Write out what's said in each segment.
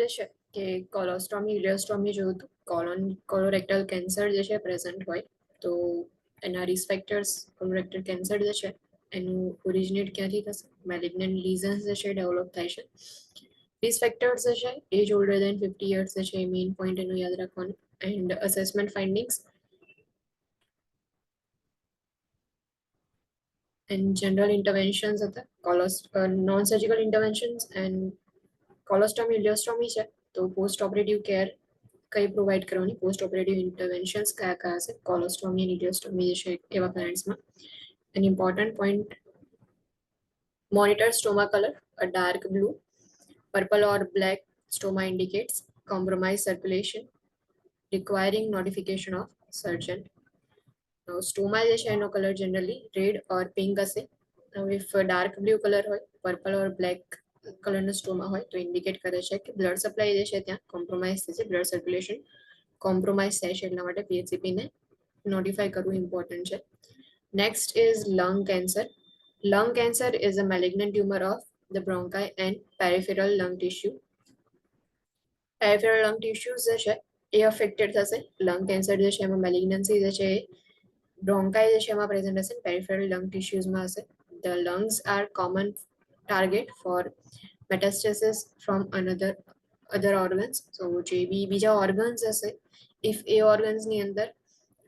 જે છે કે કોલોસ્ટોમી ઇલિયોસ્ટોમી જોયું હતું કોલોરેક્ટલ કેન્સર જે છે પ્રેઝન્ટ હોય તો એના રિસ્ક ફેક્ટર્સ કોલોરેક્ટલ કેન્સર જે છે એનું ઓરિજિનેટ ક્યાંથી થશે મેલિગ્નન્ટ લીઝન્સ જે છે ડેવલપ થાય છે રિસ્ક ફેક્ટર્સ જે છે એજ ઓલ્ડર દેન 50 યર્સ જે છે મેઇન પોઈન્ટ એનું યાદ રાખવાનું and assessment findings and general interventions હતા non surgical interventions and colostomy ileostomy છે તો પોસ્ટ ઓપરેટિવ કેર કઈ પ્રોવાઈડ કરવાની પોસ્ટ ઓપરેટિવ ઇન્ટરવેન્શન્સ કયા કયા છે કોલોસ્ટોમી અને ઇલિયોસ્ટોમી જે છે એવા પેરેન્ટ્સમાં an important point monitor stoma colour a dark blue purple or black stoma indicates compromised circulation requiring notification of surgeon સ્ટોમા જે છે એનો કલર જનરલી રેડ ઓર પિંક હશે ઇફ ડાર્ક બ્લુ કલર હોય પર્પલ ઓર બ્લેક કલરનો સ્ટોમા હોય તો ઇન્ડિકેટ કરે છે કે બ્લડ સપ્લાય જે છે ત્યાં કોમ્પ્રોમાઇઝ થશે બ્લડ સર્ક્યુલેશન કોમ્પ્રોમાઇઝ થાય છે એટલા માટે પીએચસીપીને નોટિફાઈ કરવું ઇમ્પોર્ટન્ટ છે next is lung cancer lung cancer is a malignant tumour of the bronchi and peripheral lung tissue peripheral lung tissues જે છે એ અફેક્ટેડ થશે લંગ કેન્સર જે છે એમાં મેલિગ્નન્સી જે છે એ બ્રોન્કાઈ જે છે એમાં પ્રેઝન્ટ હશે પેરિફેરલ લંગ ટિશ્યુઝમાં હશે the lungs are common target for metastasis from other organs so જે બી બીજા ઓર્ગન્સ હશે ઇફ એ ઓર્ગન્સની અંદર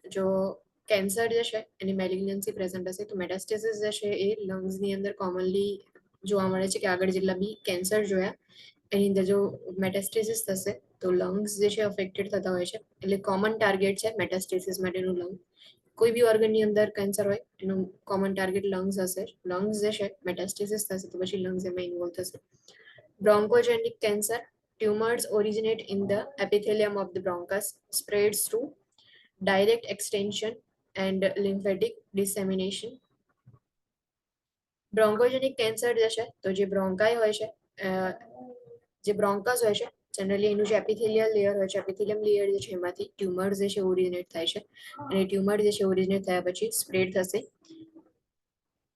જો કેન્સર જે છે એની મેલિગ્નન્સી પ્રેઝન્ટ હશે તો મેટાસ્ટેસિસ જે છે એ લંગ્સની અંદર કોમનલી જોવા મળે છે કે આગળ જેટલા બી કેન્સર જોયા એની અંદર જો મેટાસ્ટેસિસ થશે તો લંગ્સ જે છે અફેક્ટેડ થતા હોય છે એટલે કોમન ટાર્ગેટ છે મેટાસ્ટેસિસ માટેનું લંગ કોઈ બી ઓર્ગનની અંદર કેન્સર હોય એનું કોમન ટાર્ગેટ લંગ્સ હશે લંગ્સ જે છે મેટાસ્ટેસિસ થશે તો પછી લંગ્સ એમાં ઇન્વોલ્વ થશે બ્રોન્કોજેનિક cancer tumors originate in the epithelium of the bronchus spreads through direct extension and lymphatic dissemination bronchogenic cancer જે છે તો જે બ્રોન્કાઈ હોય છે જે બ્રોન્કસ હોય છે જનરલી એનું જે એપિથેલિયલ લેયર હોય છે એપિથેલિયમ લેયર જે છે એમાંથી ટ્યુમર્સ જે છે ઓરિજિનેટ થાય છે અને ટ્યુમર જે છે ઓરિજિનેટ થયા પછી સ્પ્રેડ થશે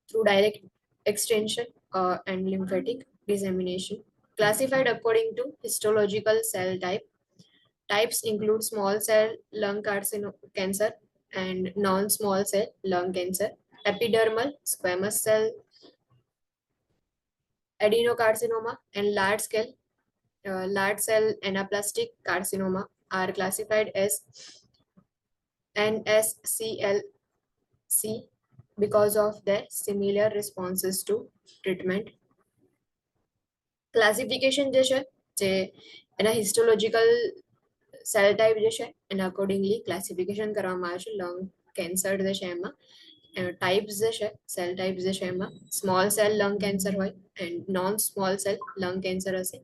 through direct extension and lymphatic dissemination classified according to histological cell type. Types include small cell lung cancer and non-small cell lung cancer, epidermal squamous cell adenocarcinoma, and large cell anaplastic carcinoma are classified as NSCLC because of their similar responses to treatment. Classification જે છે જે એના હિસ્ટોલોજીકલ cell type જે છે એના accordingly classification કરવામાં આવે છે લંગ કેન્સર જે છે એમાં ટાઈપ્સ જે છે સેલ ટાઈપ્સ જે છે એમાં સ્મોલ સેલ લંગ કેન્સર હોય and non small cell lung cancer હશે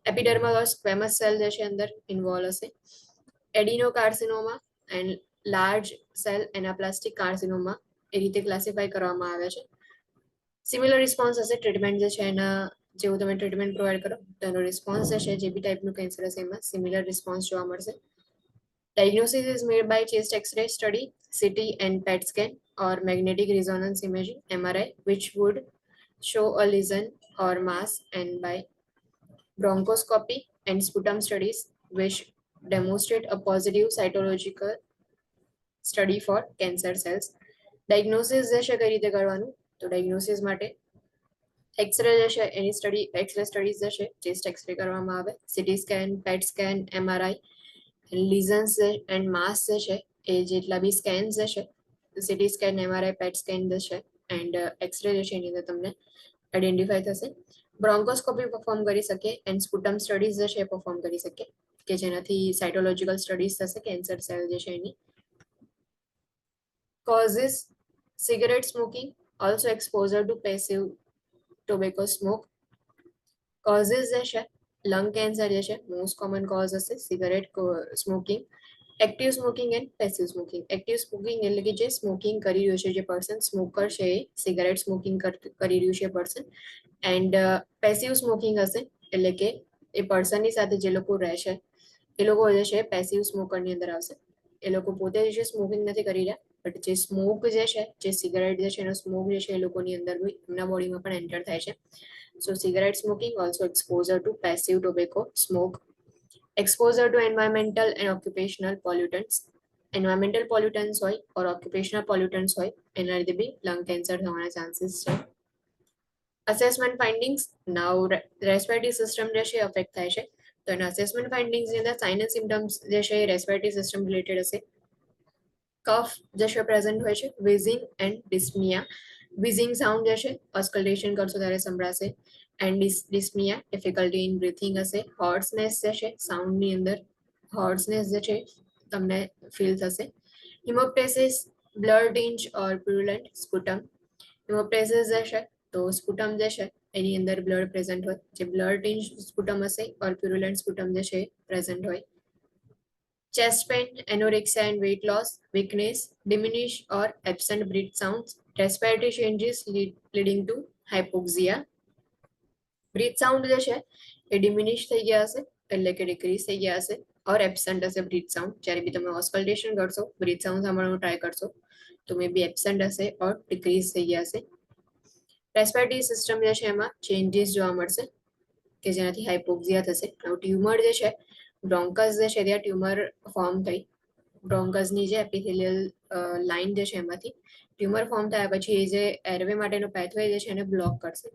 એપિડર્મલ ઓર સ્ક્વેમસ સેલ જે છે અંદર ઇન્વોલ્વ હશે એડિનોકાર્સિનોમા એન્ડ લાર્જ સેલ એનાપ્લાસ્ટિક કાર્સિનોમા એ રીતે ક્લાસિફાઈ કરવામાં આવે છે સિમિલર રિસ્પોન્સ હશે ટ્રીટમેન્ટ જે છે એના જેવું તમે ટ્રીટમેન્ટ પ્રોવાઈડ કરો તો એનો રિસ્પોન્સ જે છે જે બી ટાઈપનું કેન્સર હશે એમાં સિમિલર રિસ્પોન્સ જોવા મળશે diagnosis is made by chest x-ray study CT and PET scan or magnetic resonance imaging MRI which would show a lesion or mass and by bronchoscopy and sputum studies which demonstrate a positive cytological study for cancer cells diagnosis જે છે કઈ રીતે કરવાનું તો diagnosis માટે x ray જે છે એની study x ray studies જે છે ચેસ્ટ એક્સરે કરવામાં આવે CT scan PET scan MRI lesions and mass જે છે એ જેટલા બી સ્કેન્સ જે છે CT scan MRI PET scan જે છે એન્ડ એક્સરે જે છે એની અંદર તમને આઈડેન્ટિફાઈ થશે બ્રોન્કોસ્કોપી પરફોર્મ કરી શકે એન્ડ સ્પુટમ સ્ટડીઝ જે છે એ પરફોર્મ કરી શકે કે જેનાથી સાઇટોલોજીકલ સ્ટડીઝ થશે કેન્સર સેલ જે છે એની causes cigarette smoking also exposure to passive tobacco smoke causes જે છે લંગ કેન્સર જે છે મોસ્ટ કોમન કોઝ હશે cigarette smoking active smoking and passive smoking active smoking એટલે કે જે સ્મોકિંગ કરી રહ્યું છે જે પર્સન સ્મોકર છે એ સિગરેટ સ્મોકિંગ કરી રહ્યું છે પર્સન એન્ડ પેસિવ સ્મોકિંગ હશે એટલે કે એ પર્સનની સાથે જે લોકો રહેશે એ લોકો જે છે પેસિવ સ્મોકરની અંદર આવશે એ લોકો પોતે જે સ્મોકિંગ નથી કરી રહ્યા બટ જે સ્મોક જે છે જે સિગરેટ જે છે એનો સ્મોક જે છે એ લોકોની અંદર એમના બોડીમાં પણ એન્ટર થાય છે so cigarette smoking also exposure to passive tobacco smoke exposure to environmental and occupational pollutants. Environmental pollutants હોય or occupational pollutants હોય એના લીધે બી lung cancer થવાના chances છે. Assessment findings, now respiratory system જે છે affect થાય છે, તો એના assessment findings ની અંદર sign and symptoms જે છે એ respiratory system related હશે. કફ જે છે પ્રેઝન્ટ હોય છે, wheezing and dyspnea. wheezing sound જે છે ઓસ્કલ્ટેશન કરશો ત્યારે સંભળાશે, and dyspnea difficulty in breathing હશે. હોર્સનેસ જે છે સાઉન્ડની અંદર હોર્સનેસ જે છે તમને ફીલ થશે. હિમોપ્ટેસિસ, બ્લડ ટિન્જ ઓર પ્રુલન્ટ સ્પુટમ. હિમોપ્ટેસિસ જે છે તો સ્પુટમ જે છે એની અંદર બ્લડ પ્રેઝન્ટ હોય, જે બ્લડ ટિન્જ સ્પુટમ હશે ઓર પ્રુલન્ટ સ્પુટમ જે છે પ્રેઝન્ટ હોય. chest pain, anorexia and weight loss, weakness, diminish or absent breath sounds, respiratory changes leading to hypoxia. Breath sound જે છે એ diminish થઈ ગયા હશે એટલે કે decrease થઈ ગયા હશે, or absent હશે breath sound. જ્યારે બી તમે auscultation કરશો, breath sound સાંભળવાનું ટ્રાય કરશો તો મે બી absent હશે or decrease થઈ ગયા હશે. રેસ્પિરેટરી સિસ્ટમ જે છે એમાં ચેન્જીસ જોવા મળશે કે જેનાથી હાઇપોક્સિયા થશે. ટ્યુમર જે છે બ્રોન્કસ જે છે ત્યાં ટ્યુમર ફોર્મ થઈ, બ્રોન્કસની જે એપિથેલિયલ લાઇન જે છે એમાંથી ટ્યુમર ફોર્મ થયા પછી એ જે એરવે માટેનો પેથવે જે છે એને બ્લોક કરશે,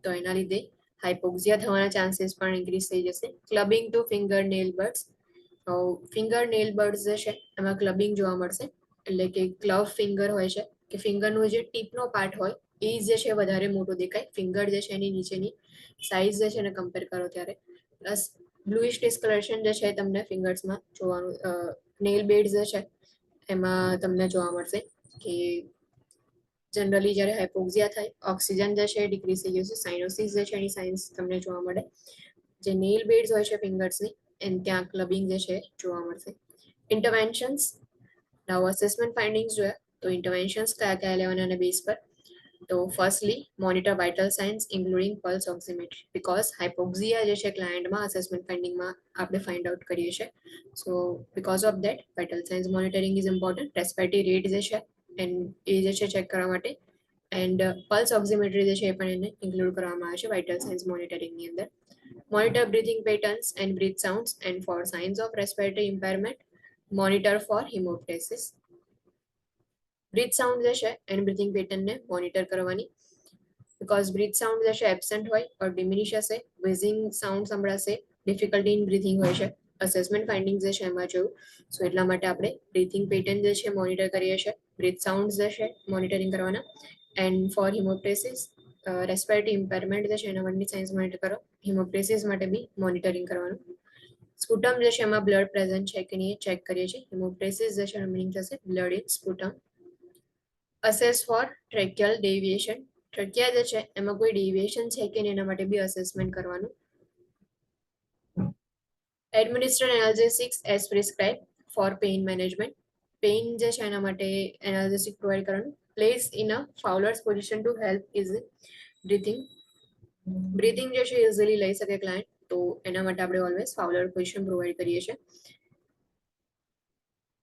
તો એના લીધે હાઇપોક્સિયા થવાના ચાન્સીસ પણ ઇન્ક્રીઝ થઈ જશે. Clubbing to finger nail beds, finger nail beds જે છે એમાં ક્લબિંગ જોવા મળશે, એટલે કે ક્લવ ફિંગર હોય છે કે ફિંગરનો જે ટીપનો પાર્ટ હોય એ જે છે વધારે મોટો દેખાય, ફિંગર જે છે એની નીચેની સાઇઝ જે છે એને કમ્પેર કરો ત્યારે. પ્લસ બ્લુઇશ ડિસ્કલરેશન જે છે તમને ફિંગર્સમાં જોવાનું, નેલ બેડ જે છે એમાં તમને જોવા મળશે કે જનરલી જ્યારે હાઇપોક્સિયા થાય ઓક્સિજન જે છે એ ડિક્રીઝ થઈ ગયું છે, સાઇનોસિસ જે છે એની સાઇન્સ તમને જોવા મળે. જે નેલ બેડ્સ હોય છે ફિંગર્સની એને ત્યાં ક્લબિંગ જે છે જોવા મળશે. ઇન્ટરવેન્શન્સ, નાઉ અસેસમેન્ટ ફાઇન્ડિંગ્સ જોયા તો ઇન્ટરવેન્શન્સ કયા કયા લેવાના અને બેઝ પર. તો firstly monitor vital signs including pulse oximetry, because hypoxia જે છે ક્લાયન્ટમાં અસેસમેન્ટ ફાઇન્ડિંગમાં આપણે ફાઇન્ડ આઉટ કરીએ છીએ. સો because of that vital signs monitoring is important. Respiratory rate જે છે એ જે છે ચેક કરવા માટે, એન્ડ પલ્સ ઓક્સિમેટ્રી જે છે એ પણ એને ઇન્ક્લુડ કરવામાં આવે છે વાઇટલ સાઇન્સ મોનિટરિંગની અંદર. Monitor breathing patterns and breath sounds and for signs of respiratory impairment, monitor for haemoptysis. Breath sound જે છે એન્ડ બ્રીથિંગ પેટર્નને મોનિટર કરવાની, બિકોઝ બ્રીથ સાઉન્ડ જે છે એબસન્ટ હોય ઓર ડિમિનિશ હશે, વિઝિંગ સાઉન્ડ સંભળાશે, ડિફિકલ્ટી ઇન બ્રીથિંગ હોય છે, અસેસમેન્ટ ફાઇન્ડિંગ જે છે એમાં જોયું. સો એટલા માટે આપણે બ્રીથિંગ પેટર્ન જે છે મોનિટર કરીએ છીએ, બ્રીથ સાઉન્ડ જે છે મોનિટરિંગ કરવાના, એન્ડ ફોર હિમોપ્ટેસિસ રેસ્પિરેટરી ઇમ્પેરમેન્ટ જે છે એના માટેની સાઇન્સ મોનિટર કરો, હિમોપ્ટેસિસ માટે બી મોનિટરિંગ કરવાનું. સ્પુટમ જે છે એમાં બ્લડ પ્રેઝન્ટ છે કે નહીં ચેક કરીએ છીએ, હિમોપ્ટેસિસ જે છે મિનિંગ થશે blood in sputum. Assess for tracheal deviation, trachea જે છે એમાં કોઈ ડેવિએશન છે કે નહીં એના માટે બી અસેસમેન્ટ કરવાનું. Administer analgesics as prescribe for pain management, pain જે છે એના માટે એનાલ્જેસિક પ્રોવાઈડ કરવાનું. Place in a Fowler's position to help ease breathing, breathing જે છે ઇઝીલી લઈ શકે ક્લાયન્ટ, તો એના માટે આપણે ઓલવેઝ ફાઉલર પોઝિશન પ્રોવાઈડ કરીએ છીએ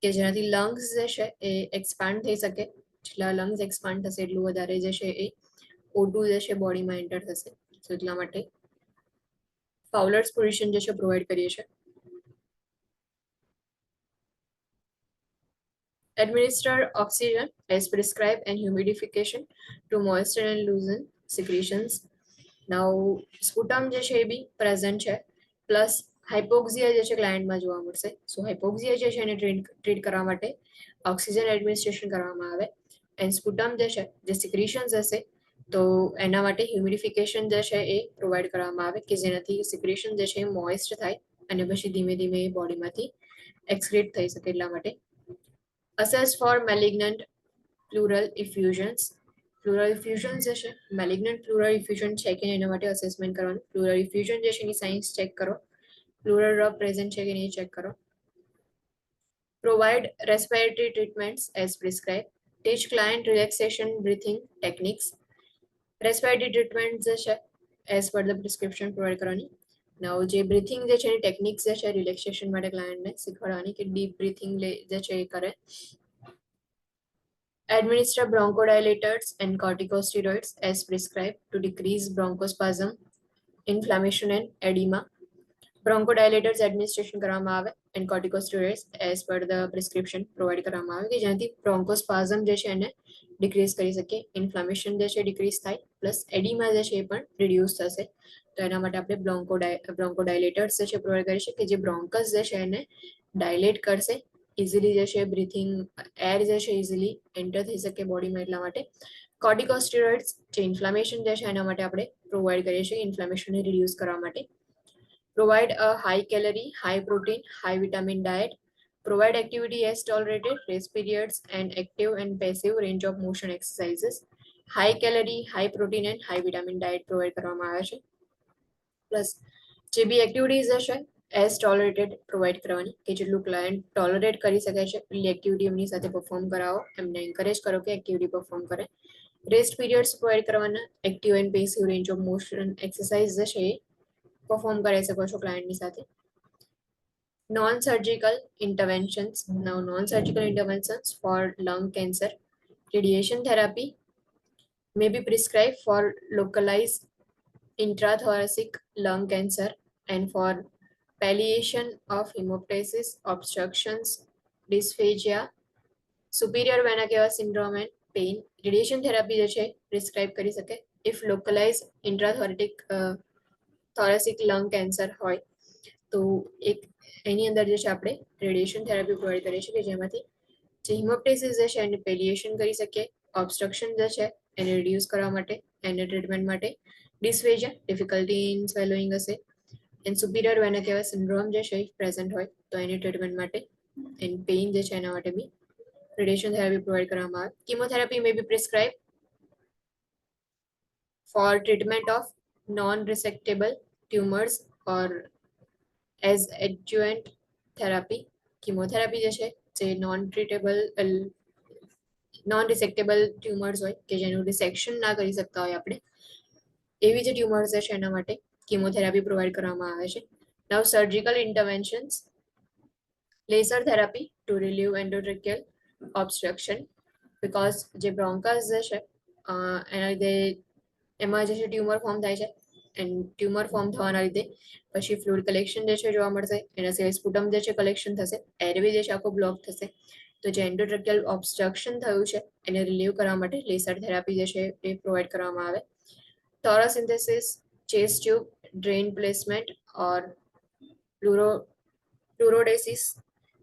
કે જેનાથી લંગ્સ જે છે એ એક્સપાન્ડ થઈ શકે. જેટલા લંગ્સ એક્સપાન્ડ થશે એટલું વધારે જે છે એ O2 જે છે બોડીમાં એન્ટર થશે, તો એટલા માટે ફાઉલર્સ પોઝિશન જે છે પ્રોવાઈડ કરીએ છીએ. Administer oxygen as prescribed and humidification to moisten and loosen secretions. Now sputum જે છે એ બી પ્રેઝન્ટ છે, પ્લસ હાઇપોક્સિયા જે છે ક્લાયન્ટમાં જોવા મળશે. સો હાઇપોક્સિયા જે છે એને ટ્રીટ કરવા માટે ઓક્સિજન એડમિનિસ્ટ્રેશન કરવામાં આવે, એન્ડ સ્પુટમ જે છે જે સિક્રેશન્સ હશે તો એના માટે હ્યુમિડિફિકેશન જે છે એ પ્રોવાઈડ કરવામાં આવે કે જેનાથી સિક્રેશન જે છે એ મોઇસ્ટ થાય અને પછી ધીમે ધીમે એ બોડીમાંથી એક્સક્રીટ થઈ શકે. એટલા માટે assess for malignant pleural effusions, pleural effusions જે છે malignant pleural effusion છે કે નહીં એના માટે અસેસમેન્ટ કરવાનું. pleural effusion જે છે એની સાઇન્સ ચેક કરો, pleural rub પ્રેઝન્ટ છે કે નહીં ચેક કરો. provide respiratory treatments as prescribed, teach client relaxation breathing techniques. respiratory treatment જે છે as per the prescription provide કરવાની. નાઉ જે બ્રીથિંગ જે છે એની ટેકનિક્સ જે છે રિલેક્સેશન માટે ક્લાયન્ટને શીખવાડવાની કે ડીપ બ્રીથિંગ જે છે એ કરે. Administer bronchodilators and corticosteroids as prescribed to decrease bronchospasm, inflammation and edema. Bronchodilators administration કરવામાં આવે and corticosteroids as per the prescription provide કરવામાં આવે કે જેનાથી બ્રોન્કોસ્પાઝમ જે છે એને ડિક્રીઝ કરી શકીએ, ઇન્ફ્લામેશન જે છે ડિક્રીઝ થાય, પ્લસ એડીમા જે છે એ પણ રિડ્યુસ થશે. તો એના માટે આપણે બ્રોન્કોડાયલેટર્સ જે છે પ્રોવાઈડ કરી શકીએ, જે બ્રોન્કસ જે છે એને ડાયલેટ કરશે, ઇઝીલી જે છે બ્રીથિંગ એર જે છે ઇઝીલી એન્ટર થઈ શકે બોડીમાં. એટલા માટે કોર્ટિકોસ્ટેરોઇડ્સ જે ઇન્ફ્લામેશન જે છે એના માટે આપણે પ્રોવાઈડ કરીએ છીએ, ઇન્ફ્લામેશનને રિડ્યુસ કરવા માટે. Provide a high calorie, high protein, high vitamin diet. Provide activity as tolerated, rest periods, and active and passive range of motion exercises. High calorie, high protein, and high vitamin diet provide કરવામાં આવે છે. Plus જે બી activities હશે as tolerated provide કરવાની, કે જેટલું client tolerate કરી શકે છે એટલી એક્ટિવિટી એમની સાથે પરફોર્મ કરાવો, એમને એન્કરેજ કરો કે એક્ટિવિટી પરફોર્મ કરે. રેસ્ટ પીરિયડ્સ પ્રોવાઈડ કરવાના, active and passive range of motion exercise જે છે એ પરફોર્મ કરી શકો છો ક્લાયન્ટની સાથે. Non-surgical interventions. Now, non-surgical interventions for lung cancer. Radiation therapy may be prescribed for localized intrathoracic lung cancer and for palliation of hemoptysis, obstructions, dysphagia, superior vena cava syndrome and pain. Radiation therapy જે છે prescribe કરી શકે if localized intrathoracic thoracic lung cancer હોય તો એક એની અંદર જે છે આપણે રેડિયેશન થેરાપી પ્રોવાઈડ કરીએ છીએ કે જેમાંથી જે હિમોપ્ટેસિસ જે છે એને પેલિએશન કરી શકીએ, ઓબ્સ્ટ્રક્શન જે છે એને રિડ્યુસ કરવા માટે, એને ટ્રીટમેન્ટ માટે, ડિસ્ફેજિયા ડિફિકલ્ટી ઇન સ્વેલોઈંગ હશે, એન્ડ સુપિરિયર વેના કેવા સિન્ડ્રોમ જે છે પ્રેઝન્ટ હોય તો એની ટ્રીટમેન્ટ માટે, એન્ડ પેઇન જે છે એના માટે બી રેડિયેશન થેરાપી પ્રોવાઈડ કરવામાં આવે. Chemotherapy may be prescribe for treatment of non-resectable tumors or as adjuvant therapy. Chemotherapy જે છે જે નોન રિસેક્ટેબલ ટ્યુમર્સ હોય કે જેનું રિસેક્શન ના કરી શકતા હોય આપણે, એવી જે ટ્યુમર્સ છે એના માટે કીમોથેરાપી પ્રોવાઈડ કરવામાં આવે છે. Now surgical interventions, laser therapy to relieve endotracheal obstruction, because જે બ્રોન્કાસ જે છે એના લીધે એમાં જે છે ટ્યુમર ફોર્મ થાય છે, એન્ડ ટ્યુમર ફોર્મ થવાના લીધે પછી ફ્લુઇડ કલેક્શન જે છે જોવા મળશે, એના સિવાય સ્પુટમ જે છે કલેક્શન થશે, એરવે જે છે આખો બ્લોક થશે. તો જે એન્ડોટ્રેકિયલ ઓબ્સ્ટ્રક્શન થયું છે એને રિલીવ કરવા માટે લેસર થેરાપી જે છે એ પ્રોવાઈડ કરવામાં આવે. Thoracentesis, chest tube, drain placement or pleurodesis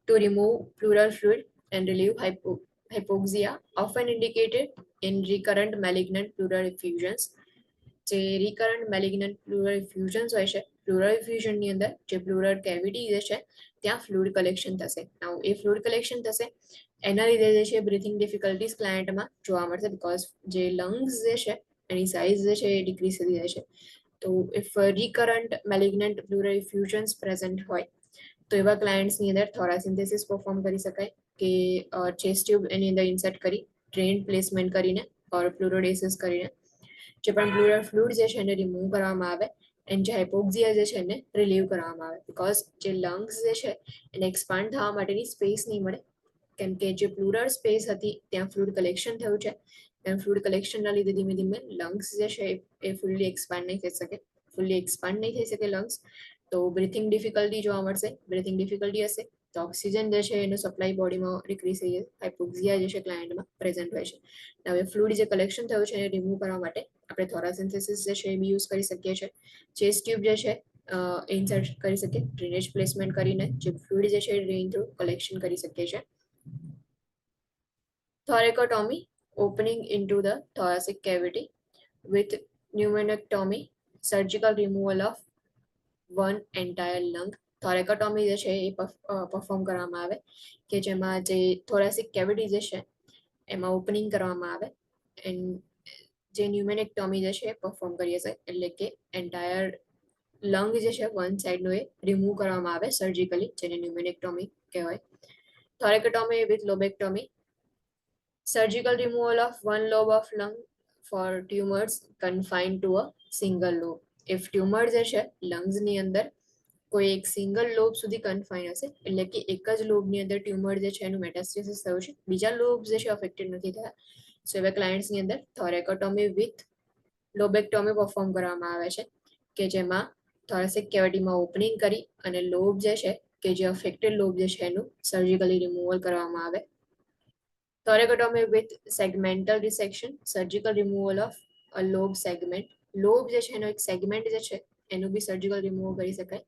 to remove pleural fluid and relieve hypoxia, often indicated in recurrent malignant pleural effusions. જે રિકરન્ટ મેલિગ્નન્ટ પ્લુરલ ઇફ્યુઝન્સ હોય છે, પ્લુરલ ઇફ્યુઝનની અંદર જે પ્લુરલ કેવિટી જે છે ત્યાં ફ્લુઇડ કલેક્શન થશે. નાઉ એ ફ્લુઇડ કલેક્શન થશે એના લીધે જે છે બ્રીથિંગ ડિફિકલ્ટીઝ ક્લાયન્ટમાં જોવા મળશે, બીકોઝ જે લંગ્સ જે છે એની સાઇઝ જે છે એ ડિક્રીઝ થઈ જાય છે. તો ઇફ રિકરન્ટ મેલિગ્નન્ટ પ્લુરલ ઇફ્યુઝન્સ પ્રેઝન્ટ હોય તો એવા ક્લાયન્ટ્સની અંદર થોરાસિન્થેસિસ પરફોર્મ કરી શકાય, કે ચેસ્ટ ટ્યુબ એની અંદર ઇન્સર્ટ કરી ડ્રેન પ્લેસમેન્ટ કરીને ઓર પ્લુરોડેસિસ કરીને જે પણ પ્લુરલ ફ્લુઇડ જે છે એને રિમૂવ કરવામાં આવે, એન્ડ જે હાઇપોક્સિયા જે છે એને રિલીવ કરવામાં આવે, બીકોઝ જે લંગ્સ જે છે એને એક્સપાન્ડ થવા માટેની સ્પેસ નહીં મળે, કેમ કે જે પ્લુરલ સ્પેસ હતી ત્યાં ફ્લુઇડ કલેક્શન થયું છે, એન્ડ ફ્લુઇડ કલેક્શનના લીધે ધીમે ધીમે લંગ્સ જે છે એ ફૂલ્લી એક્સપાન્ડ નહીં થઈ શકે, લંગ્સ. તો બ્રીથિંગ ડિફિકલ્ટી જોવા મળશે, બ્રીથિંગ ડિફિકલ્ટી હશે તો ઓક્સિજન જે છે એનો સપ્લાય બોડીમાં ડિક્રીઝ થઈ જાય, હાઇપોક્સિયા જે છે ક્લાયન્ટમાં પ્રેઝન્ટ હોય છે. હવે ફ્લુઇડ જે કલેક્શન થયું છે એને રિમૂવ કરવા માટે આપણે થોરાસિન્થેસિસ જે છે એ બી યુઝ કરી શકીએ છીએ. ચેસ્ટ ટ્યુબ જે છે ઇન્સર્ટ કરી શકીએ ડ્રેનેજ પ્લેસમેન્ટ કરીને જે ફ્લુઇડ જે છે ડ્રેઇન થ્રુ કલેક્શન કરી શકીએ છીએ. થોરેકોટોમી, opening into the thoracic cavity with pneumonectomy, surgical removal of one entire lung. થોરેકોટોમી જે છે એ પરફોર્મ કરવામાં આવે કે જેમાં જે થોરાસિક કેવિટી જે છે એમાં ઓપનિંગ કરવામાં આવે, એન્ડ જે ન્યુમેનેક્ટોમી જે છે પરફોર્મ કરીએ છીએ, એટલે કે એન્ટાયર લંગ જે છે વન સાઈડનો એ રિમૂવ કરવામાં આવે સર્જિકલી, જેને ન્યુમેનેક્ટોમી કહેવાય. થોરેકોટોમી with લોબેક્ટોમી, surgical removal of one lobe of lung for tumors confined to a single lobe. If tumor જે છે લંગ્સની અંદર કોઈ એક સિંગલ લોબ સુધી કન્ફાઇન હશે, એટલે કે એક જ લોબની અંદર ટ્યુમર જે છે એનું મેટાસ્ટેસિસ થયું છે, બીજા લોબ જે છે અફેક્ટેડ નથી થયા, સો એવા ક્લાયન્ટ્સની અંદર થોરેકોટોમી વિથ લોબેક્ટોમી પરફોર્મ કરવામાં આવે છે, કે જેમાં થોરેસિક કેવિટીમાં ઓપનિંગ કરી અને લોબ જે છે કે જે અફેક્ટેડ લોબ જે છે એનું સર્જિકલી રિમૂવલ કરવામાં આવે. Thoracotomy with segmental dissection, surgical removal of a lobe segment. Lobe જે છે એનો એક સેગમેન્ટ જે છે એનું બી સર્જિકલ રિમૂવ કરી શકાય.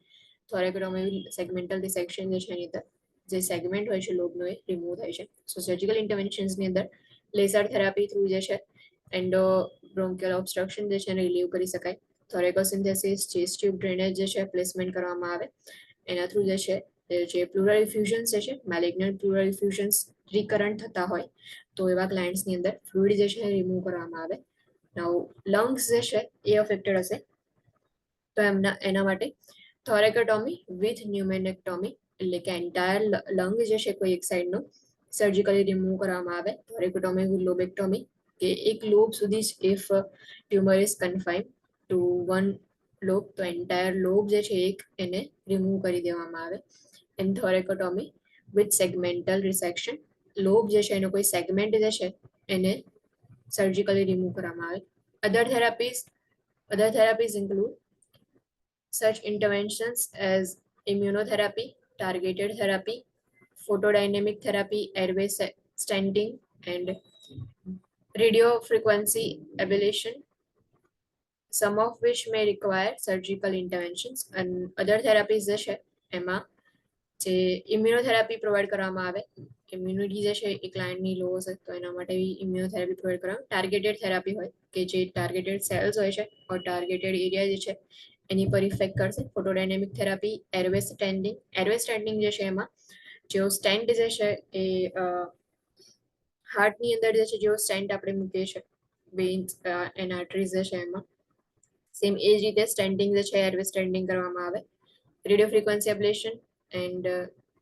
થોરેકોટોમી સેગમેન્ટલ ડિસેક્શન જે છે એની અંદર જે સેગમેન્ટ હોય છે લોબનો એ રિમૂવ થાય છે. સો સર્જિકલ ઇન્ટરવેન્શન્સની અંદર લેસર થેરાપી થ્રુ જે છે એન્ડો બ્રોન્કિયલ ઓબ્સ્ટ્રક્શન જે છે એને રિલીવ કરી શકાય. થોરેકોસિન્થેસિસ, ચેસ્ટ ટ્યુબ ડ્રેનેજ જે છે પ્લેસમેન્ટ કરવામાં આવે એના થ્રુ જે છે જે પ્લુરલ ઇફ્યુઝન્સ જે છે મેલિગ્નન્ટ પ્લુરલ ઇફ્યુઝન્સ રિકરન્ટ થતા હોય તો એવા ક્લાયન્ટ્સની અંદર ફ્લુઇડ જે છે રિમૂવ કરવામાં આવે. નાઉ લંગ્સ જે છે એ અફેક્ટેડ હશે તો એના માટે થોરેકોટોમી વિથ ન્યુમેનેક્ટોમી એટલે કે એન્ટાયર લંગ જે છે કોઈ એક સાઈડનો સર્જિકલી રિમૂવ કરવામાં આવે. થોરેકોટોમી વિથ લોબેક્ટોમી કે એક લોબ સુધી જ if tumour is confined to one lobe તો એન્ટાયર લોબ જે છે એક એને રિમૂવ કરી દેવામાં આવે. And thoracotomy with segmental resection, lobe જે છે એનો કોઈ સેગમેન્ટ જે છે એને સર્જિકલી રિમૂવ કરવામાં આવે. Other therapies include such interventions as immunotherapy, targeted therapy, photodynamic therapy, airway stenting, and radio frequency ablation, some of which may require surgical interventions. And other therapies જે છે એમાં જે ઇમ્યુનોથેરાપી પ્રોવાઈડ કરવામાં આવે, ઇમ્યુનિટી જે છે એ ક્લાયન્ટની લો હશે તો એના માટે ઇમ્યુનોથેરાપી પ્રોવાઈડ કરવામાં. ટાર્ગેટેડ થેરાપી હોય કે જે ટાર્ગેટેડ સેલ્સ હોય છે ઓર ટાર્ગેટેડ એરિયા જે છે એની પર ઇફેક્ટ કરશે. ફોટોડાયનેમિક થેરાપી, એરવે સ્ટેન્ડિંગ જે છે એમાં જેઓ સ્ટેન્ટ જે છે એ હાર્ટની અંદર જે છે જેવો સ્ટેન્ટ આપણે મૂકીએ છીએ વેન્સ એન્ડ આર્ટરીઝ જે છે એમાં સેમ એ જ રીતે સ્ટેન્ટિંગ જે છે એરવે સ્ટેન્ડિંગ કરવામાં આવે. Radio frequency ablation and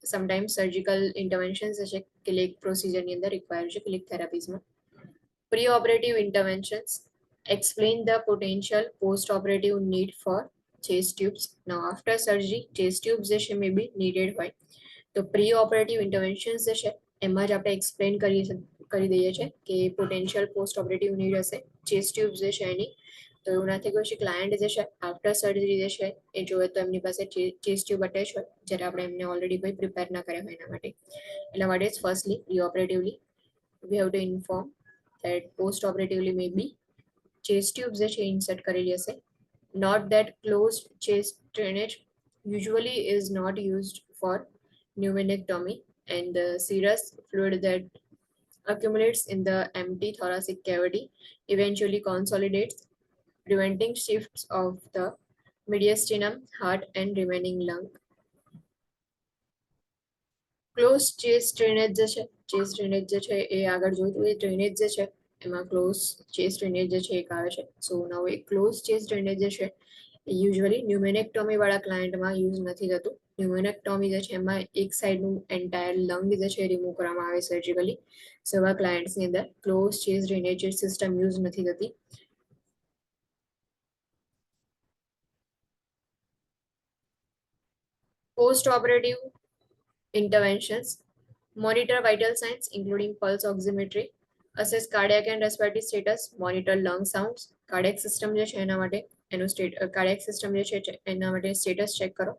sometimes surgical interventions જે છે ક્લિક પ્રોસિજરની અંદર રિક્વાયર છે ક્લિક થેરાપીઝમાં. Pre operative interventions explain the potential post-operative need for chest tubes. Now, after surgery, chest tubes જે છે may be needed હોય તો પ્રી ઓપરેટિવ ઇન્ટરવેન્શન્સ જે છે એમાં જ આપણે એક્સપ્લેન કરી દઈએ છીએ કે પોટેન્શિયલ પોસ્ટ ઓપરેટિવ નીડ હશે ચેસ્ટ ટ્યુબ્સ જે છે એની. તો એવું નથી કોઈ ક્લાયન્ટ જે છે આફ્ટર સર્જરી જે છે એ જોવે તો એમની પાસે ચેસ્ટ ટ્યુબ અટેચ હોય જ્યારે આપણે એમને ઓલરેડી કોઈ પ્રિપેર ના કર્યા હોય એના માટે. એટલા માટે જ firstly pre operatively we have to inform that post operatively may be chest tubes જે છે ઇન્સર્ટ કરેલી હશે. Not that closed chest drainage usually is not used for pneumonectomy, and the serous fluid that accumulates in the empty thoracic cavity eventually consolidates, preventing shifts of the mediastinum, heart, and remaining lung. Close chest drainage જે છે chest drainage જે છે એ આગળ જોયું એ drainage જે છે એમાં close chest drainage જે છે એક આવે છે. સો નવ એ ક્લોઝ ચેસ્ટ ડ્રેનેજ જે છે એ યુઝ્યુઅલી ન્યુમેનેક્ટોમી વાળા ક્લાયન્ટમાં યુઝ નથી થતું. ન્યુમેનેક્ટોમી જે છે એમાં એક સાઈડનું એન્ટાયર લંગ જે છે રિમૂવ કરવામાં આવે સર્જિકલી. સો એવા ક્લાયન્ટ્સની અંદર close chest drainage system use નથી થતી. Post operative interventions monitor vital signs including pulse oximetry, assess cardiac and respiratory status, monitor lung sounds, cardiac system જે છે એના માટે એનું cardiac system જે છે એના માટે સ્ટેટસ ચેક કરો,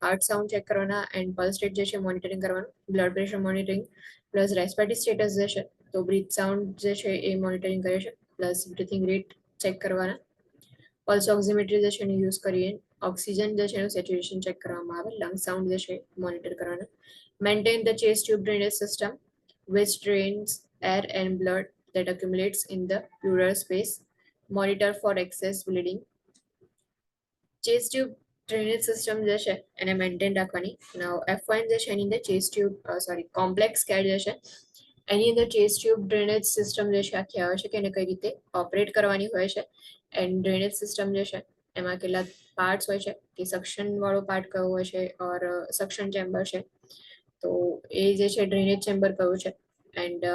હાર્ટ સાઉન્ડ ચેક કરવાના એન્ડ પલ્સ રેટ જે છે મોનિટરિંગ કરવાનું, blood pressure monitoring plus respiratory status જે છે તો બ્રીથ સાઉન્ડ જે છે એ મોનિટરિંગ કરે છે પ્લસ બ્રીથિંગ રેટ ચેક કરવાના, પલ્સ ઓક્સિમેટ્રી જે છે એને યુઝ કરીએ ઓક્સિજન જે છે એનું સેચ્યુરેશન ચેક કરવામાં આવે, લંગ સાઉન્ડ જે છે મોનિટર કરવાના. Maintain the chest tube drainage system which drains air and blood that accumulates in the pleural space, monitor for excess bleeding. Chest tube drainage system જે છે એને મેન્ટેન રાખવાની. નાઉ F1 જે છે એની અંદર ચેસ્ટ ટ્યુબ કોમ્પ્લેક્સ કેર જે છે એની અંદર ચેસ્ટ ટ્યુબ ડ્રેનેજ સિસ્ટમ જે છે આખી આવે છે કે એને કઈ રીતે ઓપરેટ કરવાની હોય છે એન્ડ ડ્રેનેજ સિસ્ટમ જે છે એમાં કેટલા પાર્ટ્સ હોય છે કે સક્શન વાળો પાર્ટ કયો હોય છે ઓર સક્શન ચેમ્બર છે તો એ જે છે ડ્રેનેજ ચેમ્બર કયું છે એન્ડ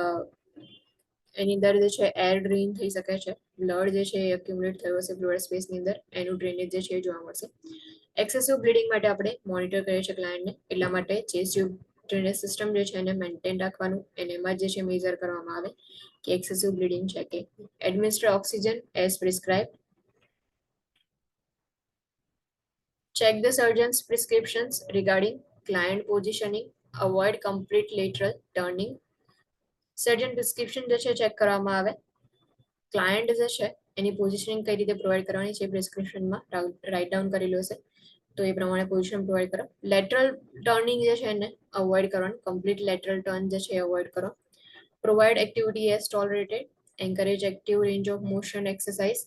એની અંદર જે છે એર ડ્રેન થઈ શકે છે, બ્લડ જે છે એ એક્યુમ્યુલેટ થયો હશે પ્લુરલ સ્પેસની અંદર એનું ડ્રેનેજ જે છે એ જોવા મળશે. એક્સેસિવ બ્લીડિંગ માટે આપણે મોનિટર કરીએ છીએ ક્લાયન્ટને એટલા માટે ચેસ્ટ ટ્યુબ ડ્રેનેજ સિસ્ટમ જે છે એને મેન્ટેન રાખવાનું અને એમાં જે છે મેજર કરવામાં આવે કે એક્સેસિવ બ્લીડિંગ છે કે. Administer oxygen as prescribe. Check the surgeon's prescriptions regarding client positioning. Avoid complete lateral turning. Surgeon prescription જે છે ચેક કરવામાં આવે, ક્લાયન્ટ જે છે એની પોઝિશનિંગ કઈ રીતે પ્રોવાઈડ કરવાની છે પ્રિસ્ક્રિપ્શનમાં રાઇટ ડાઉન કરેલું હશે તો એ પ્રમાણે પોઝિશન પ્રોવાઈડ કરો. લેટરલ ટર્નિંગ જે છે એને અવોઇડ કરવાનું, કમ્પ્લીટ લેટરલ ટર્ન જે છે એ અવોઇડ કરો. Provide activity as tolerated. Encourage active range of motion exercise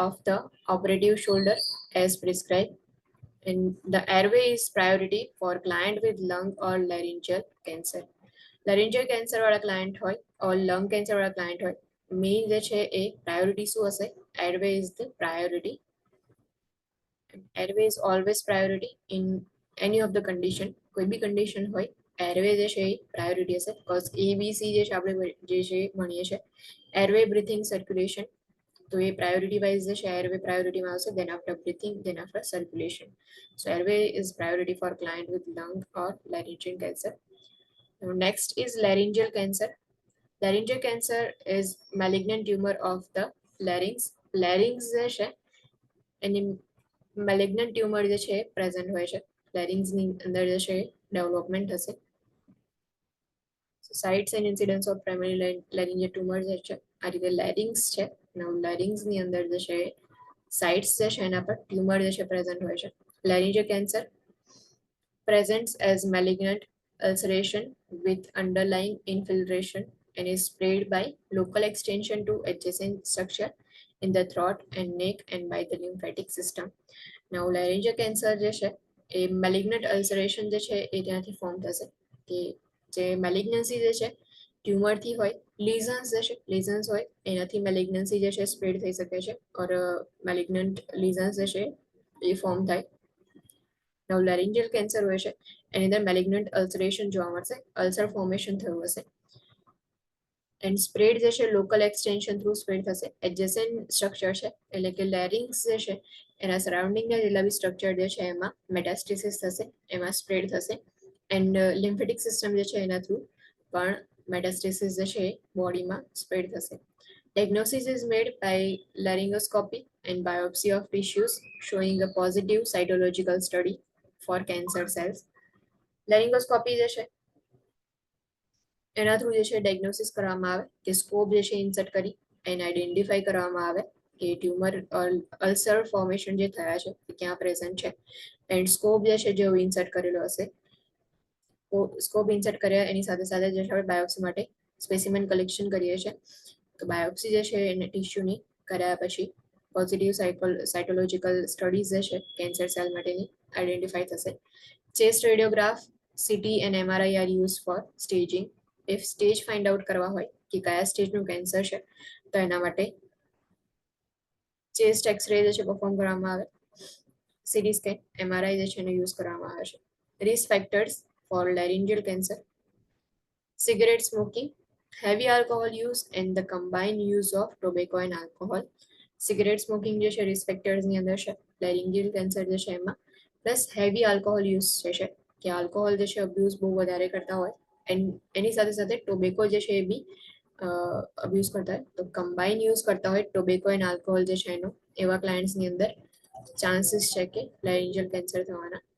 of the operative shoulder as prescribed. And the airway is priority for client with lung or laryngeal cancer. Laryngeal cancer વાળા client હોય or lung cancer વાળા client હોય, main જે છે એ priority શું હશે? Airway is the priority. Airway is always priority in any of the condition. કોઈ બી condition હોય એરવે જે છે એ પ્રાયોરિટી હશે, બીકોઝ એબીસી જે છે આપણે જે છે ભણીએ છીએ એરવે બ્રીથિંગ સર્ક્યુલેશન, તો એ પ્રાયોરિટી વાઇઝ જે છે એરવે પ્રાયોરિટીમાં આવશે, then after breathing, then after circulation. So airway is priority for client with lung or laryngeal cancer. Next is laryngeal cancer. Laryngeal cancer is malignant tumor of the larynx. Larynx જે છે એની malignant tumor જે છે present હોય છે, larynx ની અંદર જે છે ડેવલપમેન્ટ થશે. Sites and incidence of primary laryngeal tumor જે છે આ રીતે larynx છે. larynx ની અંદર જે છે સાઇટ્સ જે છે એના પર ટ્યુમર જે છે પ્રેઝન્ટ હોય છે. laryngeal cancer presents as malignant ulceration with underlying infiltration and is spread by local extension to adjacent structure in the throat and neck and by the lymphatic system. Now laryngeal cancer જે છે એ malignant ulceration જે છે એ ત્યાંથી form થશે કે જે મેલિગ્નન્સી જે છે ટ્યુમરથી હોય, લીઝન્સ જે છે લીઝન્સ હોય એનાથી મેલિગ્નન્સી જે છે સ્પ્રેડ થઈ શકે છે ઓર મેલિગ્નન્ટ લીઝન્સ જે છે એ ફોર્મ થાય. નવ લેરિન્જિયલ કેન્સર હોય છે એની અંદર મેલિગ્નન્ટ અલ્સરેશન જોવા મળશે, અલ્સર ફોર્મેશન થયું હશે એન્ડ સ્પ્રેડ જે છે લોકલ એક્સટેન્શન થ્રુ સ્પ્રેડ થશે. એડજેસન્ટ સ્ટ્રક્ચર છે એટલે કે લેરિંગ્સ જે છે એના સરાઉન્ડિંગના જેટલા બી સ્ટ્રક્ચર જે છે એમાં મેટાસ્ટેસિસ થશે, એમાં સ્પ્રેડ થશે એન્ડ લિમ્ફેટિક સિસ્ટમ જે છે એના થ્રુ પણ મેટાસ્ટેસિસ જે છે એ બોડીમાં સ્પ્રેડ થશે. Diagnosis is made by laryngoscopy and biopsy of tissues showing a positive cytological study for cancer cells. Laryngoscopy જે છે એના થ્રુ જે છે ડાયગ્નોસિસ કરવામાં આવે કે સ્કોપ જે છે ઇન્સર્ટ કરી એને આઈડેન્ટિફાઈ કરવામાં આવે કે ટ્યુમર અલ્સર ફોર્મેશન જે થયા છે એ ક્યાં પ્રેઝન્ટ છે એન્ડ સ્કોપ જે છે જેવો ઇન્સર્ટ કરેલો હશે, સ્કોપ ઇન્સર્ટ કર્યા એની સાથે સાથે જે છે આપણે બાયોપ્સી માટે સ્પેસિમેન કલેક્શન કરીએ છીએ. તો બાયોપ્સી જે છે એને ટિશ્યુની કર્યા પછી પોઝિટિવ સાયટોલોજીકલ સ્ટડીઝ જે છે કેન્સર સેલ માટેની આઈડેન્ટિફાઈ થશે. Chest radiograph, CT and MRI are use for staging. If stage find out કરવા હોય કે કયા સ્ટેજનું કેન્સર છે તો એના માટે ચેસ્ટ એક્સરે જે છે પરફોર્મ કરવામાં આવે, સીટી સ્કેન, એમઆરઆઈ જે છે એનો યુઝ કરવામાં આવે છે. Risk factors for laryngeal cancer: cigarette smoking, heavy alcohol use and the combined use of tobacco and alcohol. Cigarette smoking જે છે risk factors ની અંદર છે laryngeal cancer જે છે એમાં, પ્લસ હેવી આલ્કોહોલ યુઝ છે કે આલ્કોહોલ જે છે અબ્યુઝ બહુ વધારે કરતા હોય એન્ડ એની સાથે સાથે ટોબેકો જે છે એ બી અબ્યુઝ કરતા હોય, તો કમ્બાઇન યુઝ કરતા હોય ટોબેકો એન્ડ આલ્કોહોલ જે છે એનો, એવા ક્લાયન્ટ્સની અંદર ચાન્સીસ છે કે laryngeal cancer થવાના.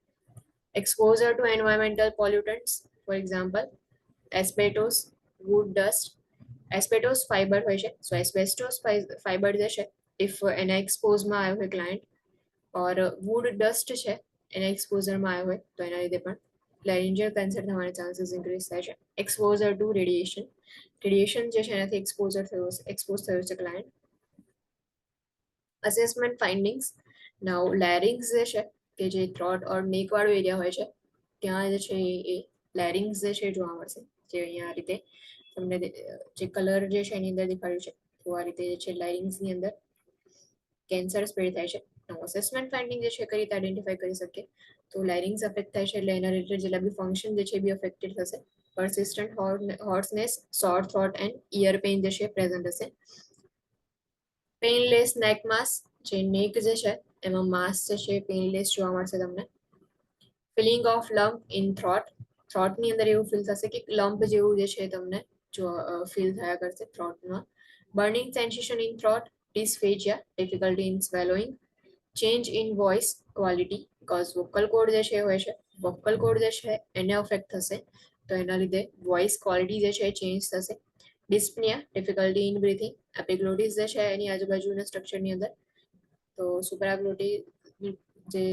Exposure to environmental pollutants, for example, asbestos, wood dust. Asbestos fiber હોય છે, so asbestos fiber જે છે if એના એક્સપોઝમાં આવ્યો હોય ક્લાયન્ટ ઓર wood dust છે એના એક્સપોઝરમાં આવ્યો હોય તો એના લીધે પણ laryngeal cancer થવાના ચાન્સીસ ઇન્ક્રીઝ થાય છે. Exposure to radiation, રેડિયેશન જે છે એનાથી એક્સપોઝ થયો છે client. Assessment findings. Now larynx જે છે કે જે થ્રોટ ઓર નેક વાળો એરિયા હોય છે ત્યાં જે છે એ લેરિંગ્સ જે છે જોવા મળશે, જે અહીંયા આ રીતે તમને જે કલર જે છે એની અંદર દેખાડ્યું છે તો આ રીતે જે છે લેરિંગ્સની અંદર કેન્સર સ્પ્રેડ થાય છે. અસેસમેન્ટ ફાઇન્ડિંગ જે છે કઈ રીતે આઈડેન્ટિફાઈ કરી શકીએ તો લેરિંગ્સ અફેક્ટ થાય છે એટલે એના રિલેટેડ જેટલા બી ફંક્શન જે છે બી અફેક્ટેડ થશે. persistent hoarseness, sore throat and ear pain જે છે પ્રેઝન્ટ હશે. પેઇનલેસ નેક માસ, જે નેક જે છે એમાં માસ જે છે પેઇનલેસ જોવા મળશે તમને. ફિલિંગ ઓફ લમ્પ ઇન થ્રોટની અંદર એવું ફીલ થશે કે લમ્પ જેવું જે છે તમને જો ફીલ થયા કરશે થ્રોટમાં. Burning sensation in throat, dysphagia, difficulty in swallowing, change in voice quality, because vocal cord જે છે હોય છે, વોકલ કોડ જે છે એને અફેક્ટ થશે, તો એના લીધે વોઇસ ક્વોલિટી જે છે ચેન્જ થશે. ડિસ્પનિયા, ડિફિકલ્ટી ઇન બ્રીથિંગ, એપિગ્લોટિસ જે છે એની આજુબાજુના સ્ટ્રક્ચરની અંદર, તો સુપરાગ્લોટી જે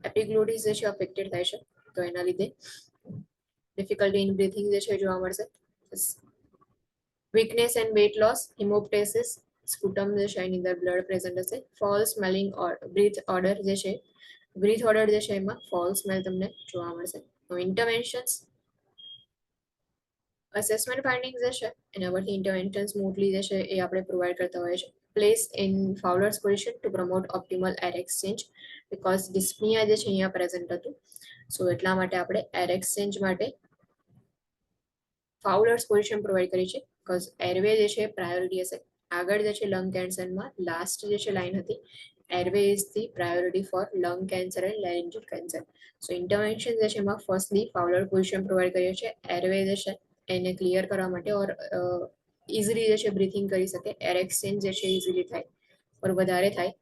એપિગ્લોટિસ જે છે અફેક્ટેડ થાય છે, તો એના લીધે ડિફિકલ્ટી ઇન બ્રીથિંગ જે છે જોવા મળશે. વીકનેસ એન્ડ વેટ લોસ, હિમોપ્ટેસિસ, સ્કુટમ જે છે એની અંદર બ્લડ પ્રેઝન્ટ હશે. ફોલ સ્મેલિંગ બ્રીથ ઓર્ડર જે છે, બ્રીથ ઓર્ડર જે છે એમાં ફોલ સ્મેલ તમને જોવા મળશે. ઇન્ટરવેન્શન્સ, અસેસમેન્ટ ફાઇન્ડિંગ્સ જે છે એના પરથી ઇન્ટરવેન્શન સ્મૂથલી જે છે એ આપણે પ્રોવાઈડ કરતા હોઈએ છીએ. Place in Fowler's position to promote optimal air exchange, because dyspnoea જે છે અહીંયા પ્રેઝન્ટ હતું, સો એટલા માટે આપણે એર એક્સચેન્જ માટે ફાઉલર્સ પોઝિશન પ્રોવાઈડ કરી છે, બીકોઝ એરવે જે છે પ્રાયોરિટી હશે. આગળ જે છે લંગ કેન્સરમાં લાસ્ટ જે છે લાઈન હતી, airway is the priority for lung cancer and laryngeal cancer. So intervention જે છે એમાં ફર્સ્ટલી ફાઉલર પોઝિશન પ્રોવાઈડ કરીએ છીએ, એરવે જે છે એને ક્લિયર કરવા માટે, ઓર ઇઝીલી જે છે બ્રીથિંગ કરી શકે, એર એક્સચેન્જ જે છે ઇઝીલી થાય ઓર વધારે થાય,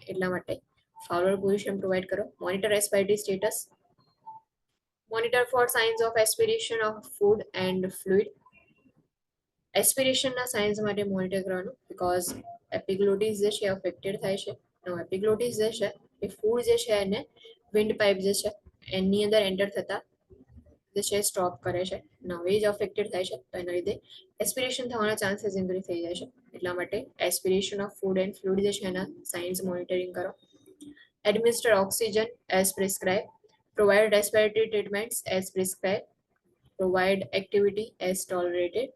એટલા માટે ફાઉલર પોઝિશન પ્રોવાઈડ કરો. Monitor respiratory status, monitor for signs of aspiration of food and fluid. એસ્પિરેશનના સાઇન્સ માટે મોનિટર કરવાનું, બીકોઝ એપિગ્લોટિસ જે છે અફેક્ટેડ થાય છે. એપિગ્લોટિસ જે છે એ ફૂડ જે છે એને વિન્ડ પાઇપ જે છે એની અંદર એન્ટર થતા જે છે સ્ટોપ કરે છે. નવે જ અફેક્ટેડ થાય છે, તો એના લીધે એસ્પિરેશન થવાના ચાન્સીસ ઇન્ક્રીઝ થઈ જાય છે. એટલા માટે aspiration of food and fluid જે છે એના સાઇન્સ મોનિટરિંગ કરો. Administer oxygen as prescribe, provide respiratory treatments as prescribe, provide activity as tolerated,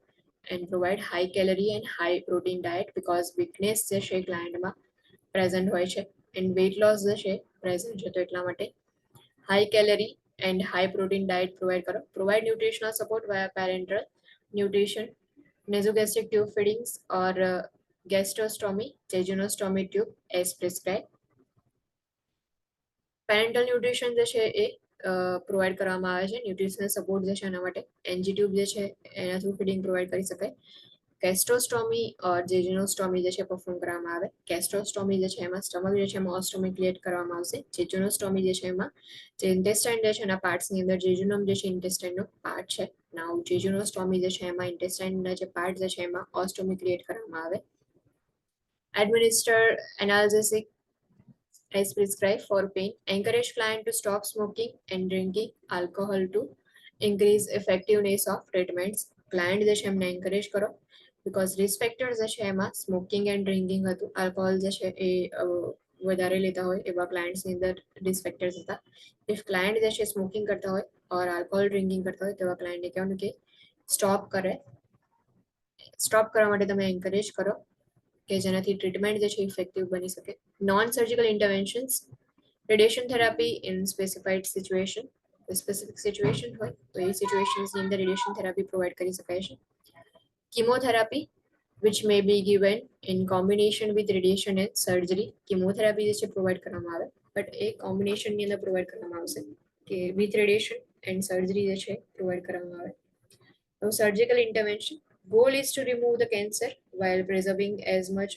and provide high calorie and high protein diet, because weakness જે છે ક્લાયન્ટમાં પ્રેઝન્ટ હોય છે and weight loss જે છે પ્રેઝન્ટ છે, તો એટલા માટે high calorie and high protein diet provide કરો. Provide nutritional support via parenteral nutrition, nasogastric tube feedings or gastrostomy, jejunostomy tube as prescribe. Parenteral nutrition જે છે એ પ્રોવાઈડ કરવામાં આવે છે, ન્યુટ્રિશનલ સપોર્ટ જે છે એના માટે એનજી ટ્યુબ જે છે એના થ્રુ ફીડિંગ પ્રોવાઈડ કરી શકાય. ગેસ્ટ્રોસ્ટોમી ઓર જેજુનોસ્ટોમી જે છે પરફોર્મ કરવામાં આવે. ગેસ્ટ્રોસ્ટોમી જે છે એમાં સ્ટમક જે છે એમાં ઓસ્ટોમી ક્રિએટ કરવામાં આવશે. જેજુનોસ્ટોમી જે છે એમાં જે ઇન્ટેસ્ટાઇન જે છે એના પાર્ટ્સની અંદર જેજુનમ જે છે ઇન્ટેસ્ટાઇનનો પાર્ટ છે, નાઉ જેજુનોસ્ટોમી જે છે એમાં ઇન્ટેસ્ટાઇનના જે પાર્ટ જે છે એમાં ઓસ્ટોમી ક્રિએટ કરવામાં આવે. Administer analgesic as prescribed for pain. Encourage client to stop smoking and drinking alcohol to increase effectiveness of treatments. Client જે છે એમને encourage કરો, because risk factors જે છે એમાં સ્મોકિંગ એન્ડ ડ્રિંકિંગ હતું, આલ્કોહોલ જે છે એ વધારે લેતા હોય એવા ક્લાયન્ટ્સની અંદર રિસ્ક ફેક્ટર્સ હતા. ઇફ ક્લાયન્ટ જે છે સ્મોકિંગ કરતા હોય ઓર આલ્કોહોલ ડ્રિંકિંગ કરતા હોય તેવા ક્લાયન્ટને કહેવાનું કે સ્ટોપ કરવા માટે તમે એન્કરેજ કરો, કે જેનાથી ટ્રીટમેન્ટ જે છે ઇફેક્ટિવ બની શકે. Non surgical interventions, radiation therapy in specified situation, specific situation હોય તો એ સિચ્યુએશન્સની અંદર રેડિયેશન થેરાપી પ્રોવાઈડ કરી શકાય છે. Chemotherapy which may be given in combination with radiation and surgery. Chemotherapy જે છે પ્રોવાઈડ કરવામાં આવે, બટ એ કોમ્બિનેશનની અંદર પ્રોવાઈડ કરવામાં આવશે કે વિથ રેડિયેશન એન્ડ સર્જરી જે છે પ્રોવાઈડ કરવામાં આવે. તો surgical intervention, goal is to remove the cancer while preserving as much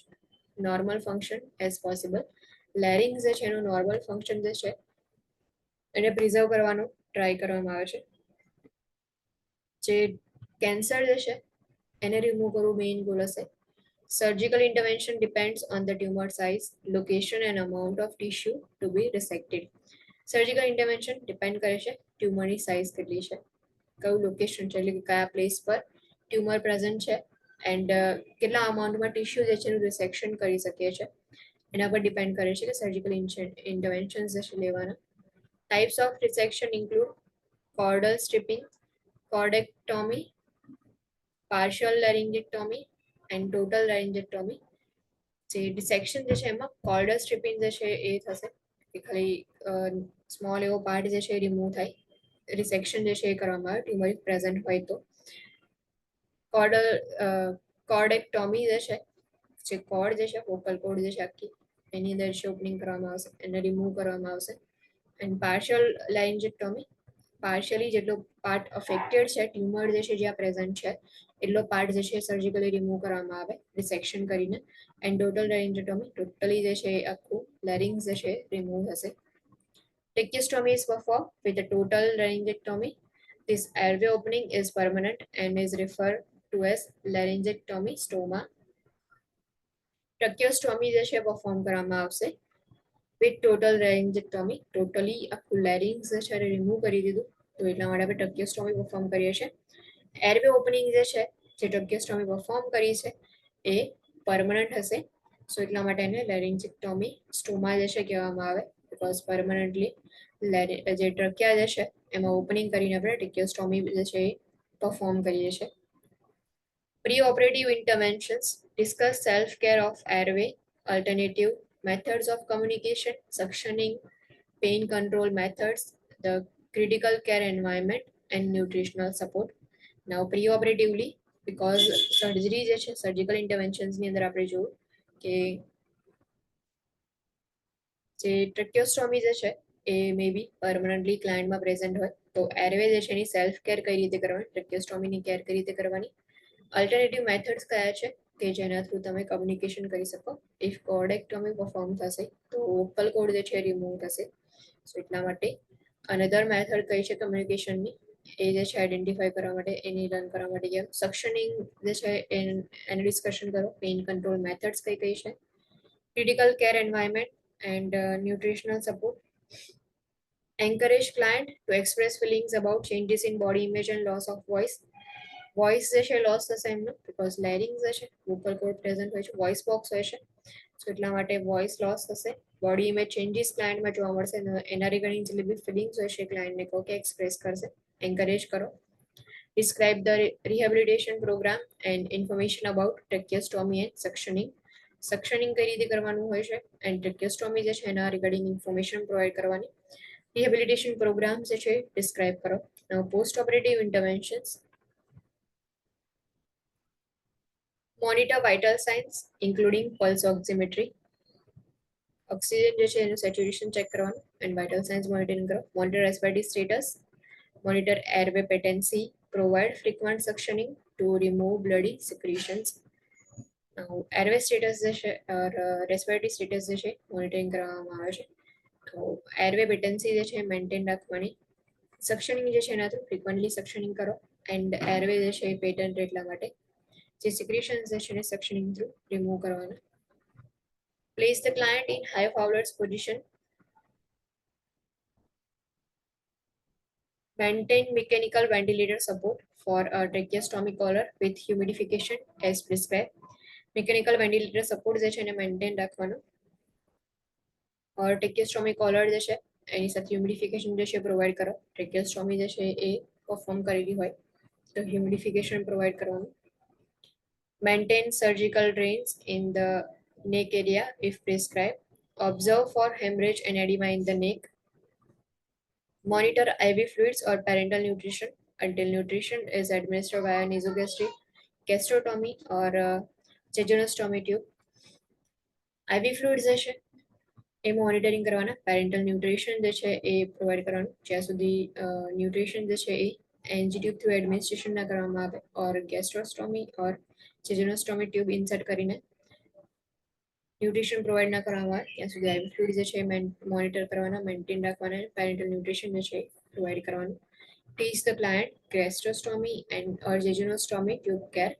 normal function as possible. Larynx જે છે એનું નોર્મલ ફંક્શન જે છે એને પ્રિઝર્વ કરવાનું ટ્રાય કરવામાં આવે છે. જે કેન્સર જે છે એને રિમૂવ કરવું મેઇન ગોલ હશે. Surgical intervention depends on the tumour size, location and amount of tissue to be resected. Surgical intervention depend કરે છે ટ્યુમરની સાઇઝ કેટલી છે, કયું લોકેશન છે, એટલે કે કયા પ્લેસ પર ટ્યુમર પ્રેઝન્ટ છે એન્ડ કેટલા અમાઉન્ટમાં ટિશ્યુ જે છે એનું રિસેક્શન કરી શકીએ છીએ, એના પર ડિપેન્ડ કરે છે કે સર્જિકલ ઇન્ટરવેન્શન્સ જે છે લેવાના. Types of resection include cordal stripping, cordectomy, partial laryngectomy and total laryngectomy. જે ડિસેક્શન જે છે એમાં કોર્ડલ સ્ટ્રિપિંગ જે છે એ થશે કે ખાલી સ્મોલ એવો પાર્ટ જે છે એ રિમૂવ થાય, રિસેક્શન જે છે એ કરવામાં આવે ટ્યુમર પ્રેઝન્ટ હોય તો. કોર્ડેક્ટોમી જે છે, જે કોર્ડ જે છે વોકલ કોર્ડ જે છે આખી એની અંદર જે ઓપનિંગ કરવામાં આવશે એને રિમૂવ કરવામાં આવશે. એન્ડ પાર્શિયલ લેરિન્જેક્ટોમી, પાર્શિયલી જેટલો પાર્ટ અફેક્ટેડ છે ટ્યુમર જે છે જ્યાં પ્રેઝન્ટ છે એટલો પાર્ટ જે છે સર્જિકલી રિમૂવ કરવામાં આવે ડિસેક્શન કરીને. એન્ડ ટોટલ લેરિન્જેક્ટોમી, ટોટલી જે છે આખું લેરિંગ્સ જે છે રિમૂવ થશે. Tracheostomy is performed with a total laryngectomy. This airway opening is permanent and is referred to as laryngectomy stoma. Tracheostomy જે છે perform કરવામાં આવશે with total laryngectomy. Totally આખું larynx જે છે remove કરી દીધું, તો એટલા માટે આપણે tracheostomy perform કરીએ છીએ. એરવે ઓપનિંગ જે છે જે ટ્રકેસ્ટોમી પરફોર્મ કરી છે એ પરમનન્ટ હશે, સો એટલા માટે એને લેરિન્જેક્ટોમી સ્ટોમા જે છે કહેવામાં આવે, બીકોઝ પરમનન્ટલી જે ટ્રક્યા જે છે એમાં ઓપનિંગ કરીને આપણે ટ્રકેસ્ટોમી જે છે એ પરફોર્મ કરીએ છીએ. Pre operative interventions discuss self care of airway, alternative methods of communication, suctioning, pain control methods, the critical care environment, and nutritional support. Now pre-operatively, because surgery જે છે સર્જિકલ ઇન્ટરવેન્શન્સની અંદર આપણે જોયું કે જે ટ્રેક્યોસ્ટોમી જે છે એ મે બી પરમનન્ટલી ક્લાયન્ટમાં પ્રેઝન્ટ હોય, તો એરવે જે છે એની સેલ્ફ કેર કઈ રીતે કરવાની, ટ્રેક્યોસ્ટોમીની કેર કઈ રીતે કરવાની, અલ્ટરનેટિવ મેથડ્સ કયા છે કે જેના થ્રુ તમે કમ્યુનિકેશન કરી શકો. ઇફ કોર્ડેક્ટોમી પરફોર્મ થશે તો વોકલ કોડ જે છે રિમૂવ થશે, સો એટલા માટે અનધર મેથડ કઈ છે કમ્યુનિકેશનની એ જે છે આઈડેન્ટિફાઈ કરવા માટે, એની લર્ન કરવા માટે ગયા. સક્શનિંગ જે છે એને ડિસ્કશન કરો, પેઇન કંટ્રોલ મેથડ્સ કઈ કઈ છે, critical care environment and nutritional support. Encourage client to express feelings about changes in body image and loss of voice. Voice જે છે લોસ થશે એમનું, બીકોઝ લેરિંગ જે છે વોકલ કોર્ડ પ્રેઝન્ટ હોય છે, વોઇસ બોક્સ હોય છે, સો એટલા માટે વોઇસ લોસ થશે. બોડી ઇમેજ ચેન્જીસ ક્લાયન્ટમાં જોવા મળશે, એના રિગાર્ડિંગ જેટલી બી ફિલિંગ્સ હોય છે ક્લાયન્ટને કહો કે એક્સપ્રેસ કરશે. એન્કરેજ કરો. Describe the rehabilitation program and information about tracheostomy and suctioning. Suctioning કઈ રીતે કરવાનું હોય છે એન્ડ ટ્રેક્યોસ્ટોમી જે છે એના રિગાર્ડિંગ ઇન્ફોર્મેશન પ્રોવાઈડ કરવાની. રિહેબિલિટેશન પ્રોગ્રામ જે છે ડિસ્ક્રાઇબ કરો. Post operative interventions monitor vital signs including pulse oximetry. Oxygen જે છે એનું સેચ્યુરેશન ચેક કરવાનું એન્ડ વાઇટલ સાઇન્સ મોનિટરિંગ કરો. Monitor respiratory status, monitor airway patency, provide frequent suctioning to remove bloody secretions. Airway status જે છે respiratory status જે છે monitoring કરવામાં આવે છે, તો એરવે પેટેન્સી જે છે મેન્ટેન રાખવાની. સક્શનિંગ જે છે એના થ્રુ ફ્રીક્વન્ટલી સક્શનિંગ કરો એન્ડ એરવે જે છે એ પેટન્ટ એટલા માટે જે સિક્રેશન્સ જે છે એને સક્શનિંગ થ્રુ રિમૂવ કરવાના. Place the client in high forward position. Maintain mechanical ventilator support for a tracheostomy collar with humidification as prescribed. Mechanical ventilator support જે છે એને મેન્ટેન રાખવાનું. और tracheostomy collar જે છે એની સાથે હ્યુમિડિફિકેશન જે છે પ્રોવાઈડ કરો. ટ્રેકેસ્ટોમી જે છે એ પરફોર્મ કરેલી હોય તો હ્યુમિડિફિકેશન પ્રોવાઈડ કરવાનું. Maintain surgical drains in the neck area if prescribed. Observe for hemorrhage and edema in the neck. Monitor IV fluids or parental nutrition until nutrition is administered via nasogastric, gastrostomy or jejunostomy tube. IV fluids જે છે એ monitoring કરવાના, parental nutrition જે છે એ provide કરવાનું જ્યાં સુધી nutrition જે છે એ એનજી ટ્યુબ થ્રુ એડમિનિસ્ટ્રેશન ના કરવામાં આવે, ઓર ગેસ્ટ્રોસ્ટોમી ઓર જેજુનોસ્ટોમી ટ્યુબ ઇન્સર્ટ કરીને ન્યુટ્રિશન પ્રોવાઈડ ના કરવામાં આવે ત્યાં સુધી આઈવી ફ્લુઇડ જે છે મોનિટર કરવાના, મેન્ટેન રાખવાના, પેરેન્ટલ ન્યુટ્રિશન જે છે પ્રોવાઈડ કરવાનું. Teach the client gastrostomy and or jejunostomy tube care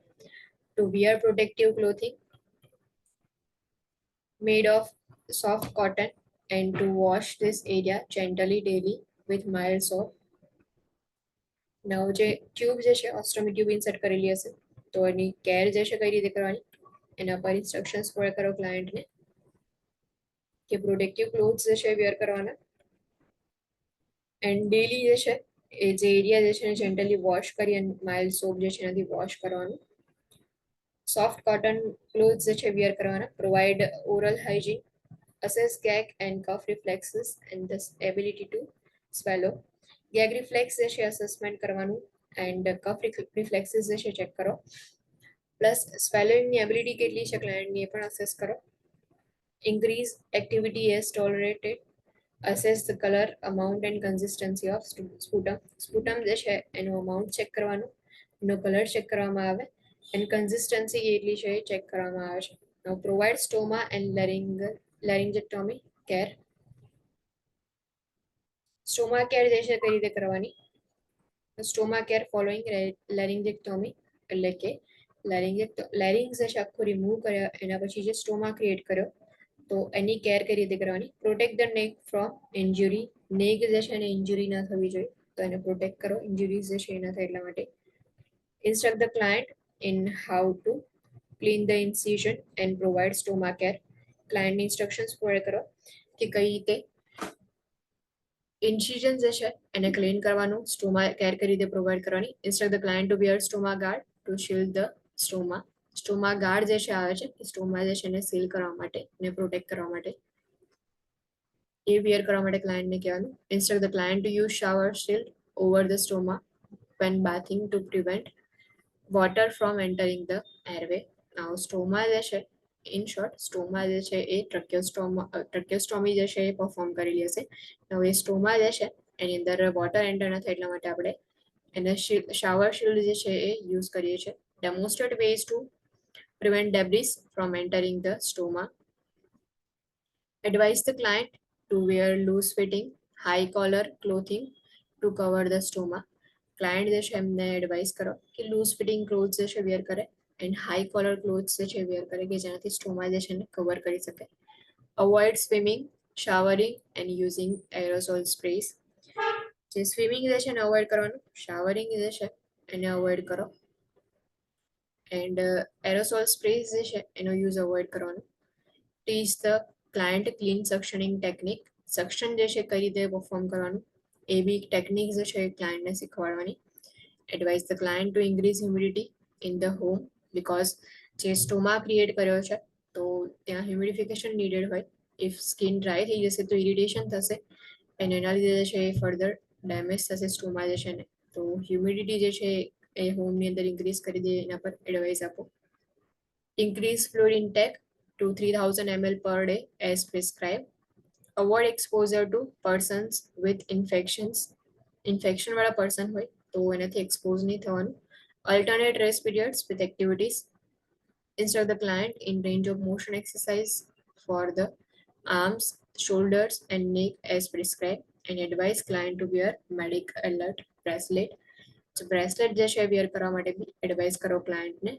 to wear protective clothing made of soft cotton and to wash this area gently daily with mild soap. Now જે tube જે છે ઓસ્ટોમી tube insert કરેલી હશે તો એની care જે છે કઈ રીતે કરવાની એના પર ઇન્સ્ટ્રક્શન્સ પ્રોવાઈડ કરો ક્લાયન્ટને કે પ્રોટેક્ટિવ ક્લોથ્સ જે છે વેર કરવાના એન્ડ ડેલી જે છે એ જે એરિયા જે છે જેન્ટલી વોશ કરી અને માઇલ્ડ સોપ જે છે એનાથી વોશ કરવાનું. સોફ્ટ કોટન ક્લોથ્સ જે છે વેર કરવાના. Provide oral hygiene, assess gag and cough reflexes and the ability to swallow. Gag reflex જે છે અસેસમેન્ટ કરવાનું એન્ડ કફ રિફ્લેક્સીસ જે છે ચેક કરો, પ્લસ સ્વેલોઈંગની એબિલિટી કેટલી છે ક્લાયન્ટની એ પણ અસેસ કરો. Increase activity as tolerated. assess the color, amount and consistency of sputum. Sputum જે છે એનું અમાઉન્ટ ચેક કરવાનું, એનો કલર ચેક કરવામાં આવે એન્ડ કન્સિસ્ટન્સી કેટલી છે એ ચેક કરવામાં આવે છે. Now provide stoma and laryngectomy care. Stoma care જે છે કઈ રીતે કરવાની? સ્ટોમા કેર ફોલોઈંગ લેરિંગેક્ટોમી, એટલે કે લેરિંગ્સ જે છે આખું રિમૂવ કર્યા એના પછી જે સ્ટોમા ક્રિએટ કર્યો, તો એની કેર કઈ રીતે કરવાની? પ્રોટેક્ટ ધ નેક ફ્રોમ ઇન્જુરી. નેક જે છે એને ઇન્જુરી ના થવી જોઈએ, તો એને પ્રોટેક્ટ કરો, ઇન્જુરીઝ જે છે એ ના થાય એટલા માટે. Instruct the client in how to clean the incision and provide stoma care. ક્લાયન્ટની ઇન્સ્ટ્રક્શન્સ પ્રોવાઈડ કરો કે કઈ રીતે ઇન્સિઝન જે છે એને ક્લીન કરવાનું, સ્ટોમા કેર કઈ રીતે પ્રોવાઈડ કરવાની. Instruct the client to wear stoma guard to shield the stoma. Stoma guard જે છે આવે છે એ સ્ટોમા જે છે એને સીલ કરવા માટે અને પ્રોટેક્ટ કરવા માટે એ વિયર કરવા માટે ક્લાયન્ટને કહેવાનું. Instruct the client to use shower shield over the stoma when bathing to prevent water from entering the airway. Now સ્ટોમા જે છે, ઇન શોર્ટ સ્ટોમા જે છે એ ટ્રક્યોસ્ટોમી જે છે એ પરફોર્મ કરેલી હશે. હવે સ્ટોમા જે છે એની અંદર વોટર એન્ટર ન થાય એટલા માટે આપણે એને શાવર શીલ્ડ જે છે એ યુઝ કરીએ છીએ. Demonstrate ways to prevent debris from entering the stoma. Advise the client to wear loose fitting, high collar clothing to cover the stoma. Client જે છે એમને એડવાઇસ કરો કે લૂઝ ફિટિંગ ક્લોથ્સ જે છે વેર કરે એન્ડ હાઈ કોલર ક્લોથ્સ જે છે વેર કરે કે જેનાથી સ્ટોમા જે છે એને કવર કરી શકે. Avoid swimming, showering and using aerosol sprays. જે સ્વિમિંગ જે છે એને અવોઇડ કરવાનું, શાવરિંગ જે છે એને અવોઇડ કરો એન્ડ એરોસોલ સ્પ્રેસ જે છે એનો યુઝ અવોઇડ કરવાનો. Teach the client clean suctioning technique. Suction જે છે કઈ રીતે પરફોર્મ કરવાનું એ બી ટેકનિક જે છે ક્લાયન્ટને શીખવાડવાની. Advise the client to increase humidity in the home, because જે સ્ટોમા ક્રિએટ કર્યો છે તો ત્યાં હ્યુમિડિફિકેશન નીડેડ હોય. ઇફ સ્કિન ડ્રાય થઈ જશે તો ઇરિટેશન થશે અને એના લીધે છે એ ફર્ધર ડેમેજ થશે સ્ટોમા જે છે ને. તો હ્યુમિડિટી જે છે એ હોમની અંદર ઇન્ક્રીઝ કરી દે એના પર એડવાઇસ આપો. Increase fluid intake to 3000 ml per day as prescribed. Avoid exposure to persons with infections. Infection વાળા પર્સન હોય તો એનાથી એક્સપોઝ નહીં થવાનું. Alternate rest periods with activities. Instruct the client in range of motion exercise for the arms, shoulders and neck as prescribed and advise client to wear medic alert bracelet. So bracelet જે છે વેર કરવા માટે બી advice કરો ક્લાયન્ટને.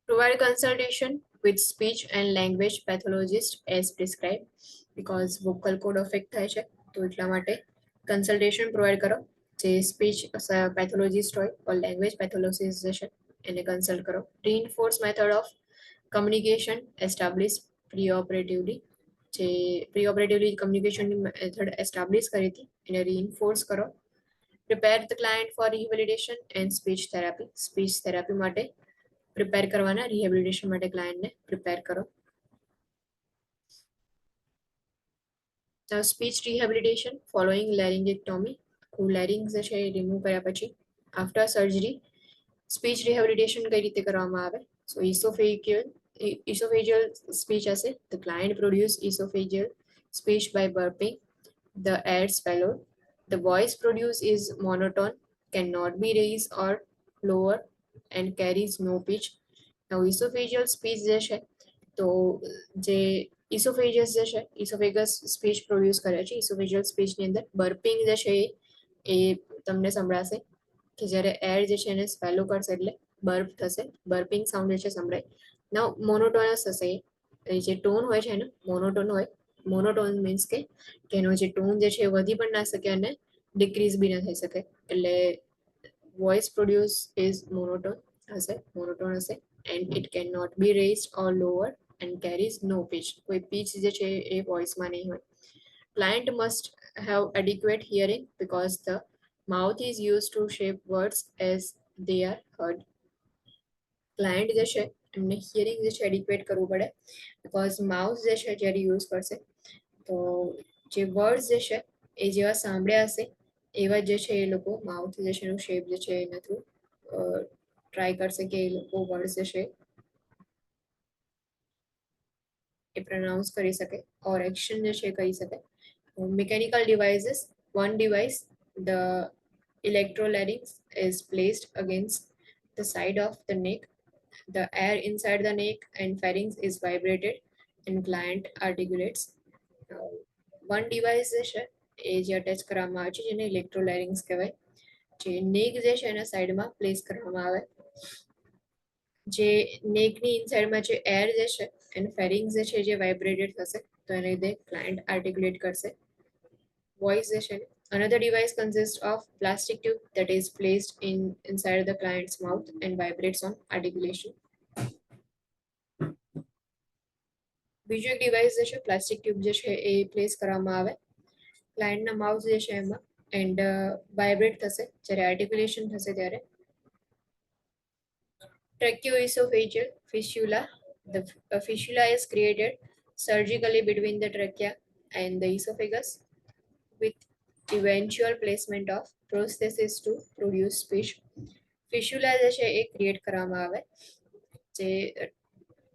Provide consultation with speech and language pathologist as prescribed because vocal cord affect થાય છે તો એટલા માટે કન્સલ્ટેશન પ્રોવાઈડ કરો. જે સ્પીચ પેથોલોજીસ્ટ હોય or લેંગ્વેજ પેથોલોજીસ્ટ જે છે એને કન્સલ્ટ કરો. Reinforce method of communication established preoperatively. જે પ્રીઓપરેટિવલી કમ્યુનિકેશનની મેથડ એસ્ટાબ્લિશ કરી હતી એને રીઇન્ફોર્સ કરો. Prepare the client for rehabilitation and speech therapy. Speech therapy માટે પ્રિપેર કરવાના, રિહેબિલિટેશન માટે ક્લાયન્ટને પ્રિપેર કરો. Speech rehabilitation following laryngectomy. Larynx જે છે એ રિમૂવ કર્યા પછી આફ્ટર સર્જરી સ્પીચ રિહેબિલિટેશન કઈ રીતે કરવામાં આવે? સો esophageal speech હશે. The client produce esophageal speech by burping the air swallowed. The voice produced is monotone, cannot be raised or lower and carries no pitch. Now esophageal speech જે છે તો જે ઇસોફેજસ જે છે ઇસોફેગસ સ્પીચ પ્રોડ્યુસ કરે છે. ઇસોફેજિયલ સ્પીચની અંદર બર્પિંગ જે છે એ તમને સંભળાશે કે જ્યારે એર જે છે એને સ્વેલો કરશે એટલે બર્પ થશે, બર્પિંગ સાઉન્ડ જે છે સંભળાય. ના મોનોટોનસ હશે, જે ટોન હોય છે એને મોનોટોન હોય. મોનોટોન મીન્સ કે એનો જે ટોન જે છે એ વધી પણ ના શકે અને ડિક્રીઝ બી ના થઈ શકે, એટલે વોઇસ પ્રોડ્યુસ ઇઝ મોનોટોન હશે and it cannot be raised or lowered and carries no pitch. કોઈ pitch જે છે એ વોઇસમાં નહીં હોય. Client must have adequate hearing because the mouth is used to shape words as they are heard. Client જે છે એમને hearing જે છે એડિક્વેટ કરવું પડે બિકોઝ માઉથ જે છે જ્યારે યુઝ કરશે તો જે વર્ડ્સ જે છે એ જેવા સાંભળ્યા હશે એવા જે છે એ લોકો માઉથ જે છે એનું શેપ જે છે એના થ્રુ ટ્રાય કરશે કે એ લોકો વર્ડ્સ જે છે એ પ્રનાઉન્સ કરી શકે ઓર એક્શન જે છે કરી શકે. Mechanical devices. One device, the electrolarynx is placed against the side of the neck The air inside the neck and pharynx is vibrated and client articulates. One device જે છે એ જે અટેચ કરવામાં આવે છે જેને ઇલેક્ટ્રોલાયરિંગ્સ કહેવાય. જે નેક જે છે એના સાઈડમાં પ્લેસ કરવામાં આવે. જે નેકની ઇનસાઇડમાં જે એર જે છે એનું ફેરિંગ્સ જે છે જે વાઇબ્રેટેડ થશે તો એને લીધે ક્લાયન્ટ આર્ટિક્યુલેટ કરશે. વોઇસ જે છે another device consists of plastic tube that is placed inside the client's mouth and vibrates on articulation. બીજું એક ડિવાઇસ જે છે પ્લાસ્ટિક ટ્યુબ જે છે એ પ્લેસ કરવામાં આવે ક્લાયન્ટના માઉથ જે છે એમાં એન્ડ વાઇબ્રેટ થશે જ્યારે આર્ટિક્યુલેશન થશે ત્યારે. Tracheoesophageal fistula. The fistula is created surgically between the trachea and the esophagus with eventual placement of prosthesis to produce speech. Fistula જે છે એ ક્રિએટ કરવામાં આવે જે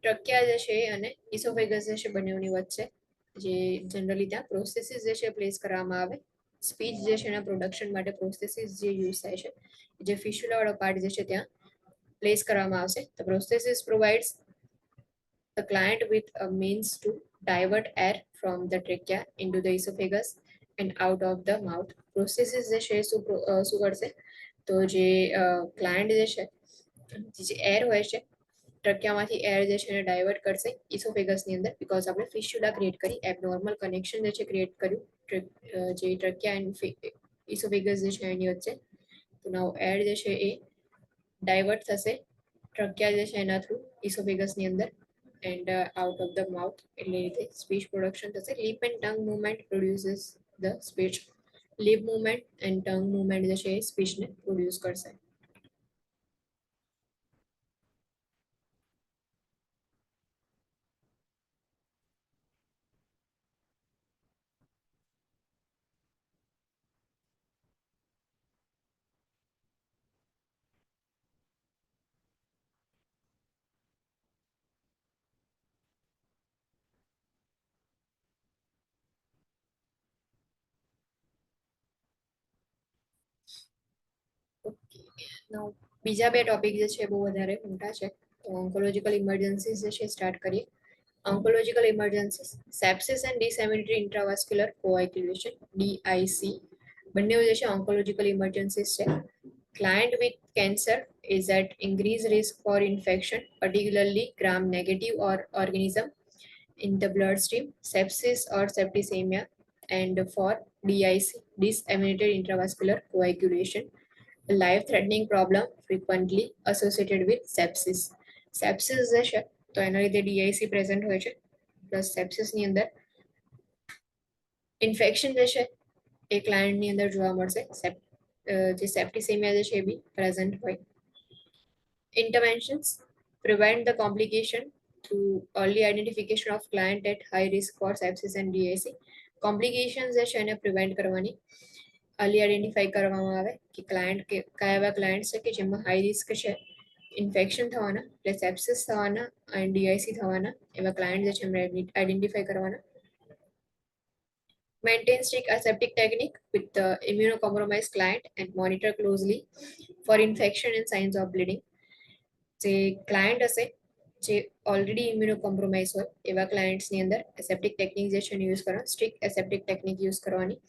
ટ્રક્યા જે છે અને ઇસોફેગસ જે છે બંનેની વચ્ચે જે જનરલી ત્યાં પ્રોસેસીસ જે છે પ્લેસ કરવામાં આવે. સ્પીચ જે છે એના પ્રોડક્શન માટે પ્રોસેસીસ જે યુઝ થાય છે જે ફિસ્યુલા વાળો પાર્ટ જે છે ત્યાં પ્લેસ કરવામાં આવશે. The prosthesis provides the client with a means to divert air from the trachea into the esophagus and out of the mouth. Prosthesis જે છે શું કરશે તો જે ક્લાયન્ટ જે છે જે એર હોય છે ટ્રક્યામાંથી એર જે છે એને ડાયવર્ટ કરશે ઇસોફેગસની અંદર બીકોઝ આપણે ફિસ્યુલા ક્રિએટ કરી એબનોર્મલ કનેક્શન જે છે ક્રિએટ કર્યું જે ટ્રક્યા એન્ડ ઇસોફેગસ જે છે એની વચ્ચે. તો નાવ એર જે છે એ ડાયવર્ટ થશે ટ્રક્યા જે છે એના થ્રુ ઇસોફેગસની અંદર and out of the mouth એટલે રીતે સ્પીચ પ્રોડક્શન થશે. Lip and tongue movement produces the speech. Lip movement and tongue movement જે છે એ સ્પીચને પ્રોડ્યુસ કરશે. બીજા બે ટોપિક જે છે બહુ વધારે મોટા છે તો ઓન્કોલોજીકલ ઇમરજન્સીસ જે છે સ્ટાર્ટ કરીએ. ઓન્કોલોજીકલ ઇમરજન્સીસ સેપ્સિસ એન્ડ ડિસેમિનેટરી ઇન્ટ્રાવાસ્ક્યુલર કોઆગ્યુલેશન DIC બંને જે છે ઓન્કોલોજીકલ ઇમરજન્સીસ છે. Client with cancer is at increased risk for infection, particularly gram-negative or organism in the bloodstream, sepsis or septicemia, and for DIC, disseminated intravascular coagulation, a life-threatening problem frequently associated with sepsis. Sepsis જે છે તો એના લીધે DIC present હોય છે plus સેપ્સિસની અંદર infection જે છે એ ક્લાયન્ટની અંદર જોવા મળશે. જે સેપ્ટિસેમિયા જે છે એ બી પ્રેઝન્ટ હોય. Interventions prevent the complication through early identification of client at high risk for sepsis and DIC. Complications જે છે એને પ્રિવેન્ટ કરવાની અર્લી આઈડેન્ટિફાઈ કરવામાં આવે કે ક્લાયન્ટ કયા એવા ક્લાયન્ટ છે કે જેમાં હાઈ રિસ્ક છે ઇન્ફેક્શન થવાના એટલે સેપ્સિસ થવાના અને DIC થવાના એવા ક્લાયન્ટ જે છે એમને આઈડેન્ટિફાઈ કરવાના. Maintain strict aseptic technique with the immunocompromised client and monitor closely for infection and signs of bleeding. જે ક્લાયન્ટ હશે જે ઓલરેડી ઇમ્યુનોકોમ્પ્રોમાઇઝ હોય એવા ક્લાયન્ટ્સની અંદર એસેપ્ટિક ટેકનિક જે છે એને યુઝ કરો સ્ટ્રિક્ટ એસેપ્ટિક ટેકનિક યુઝ કરવાની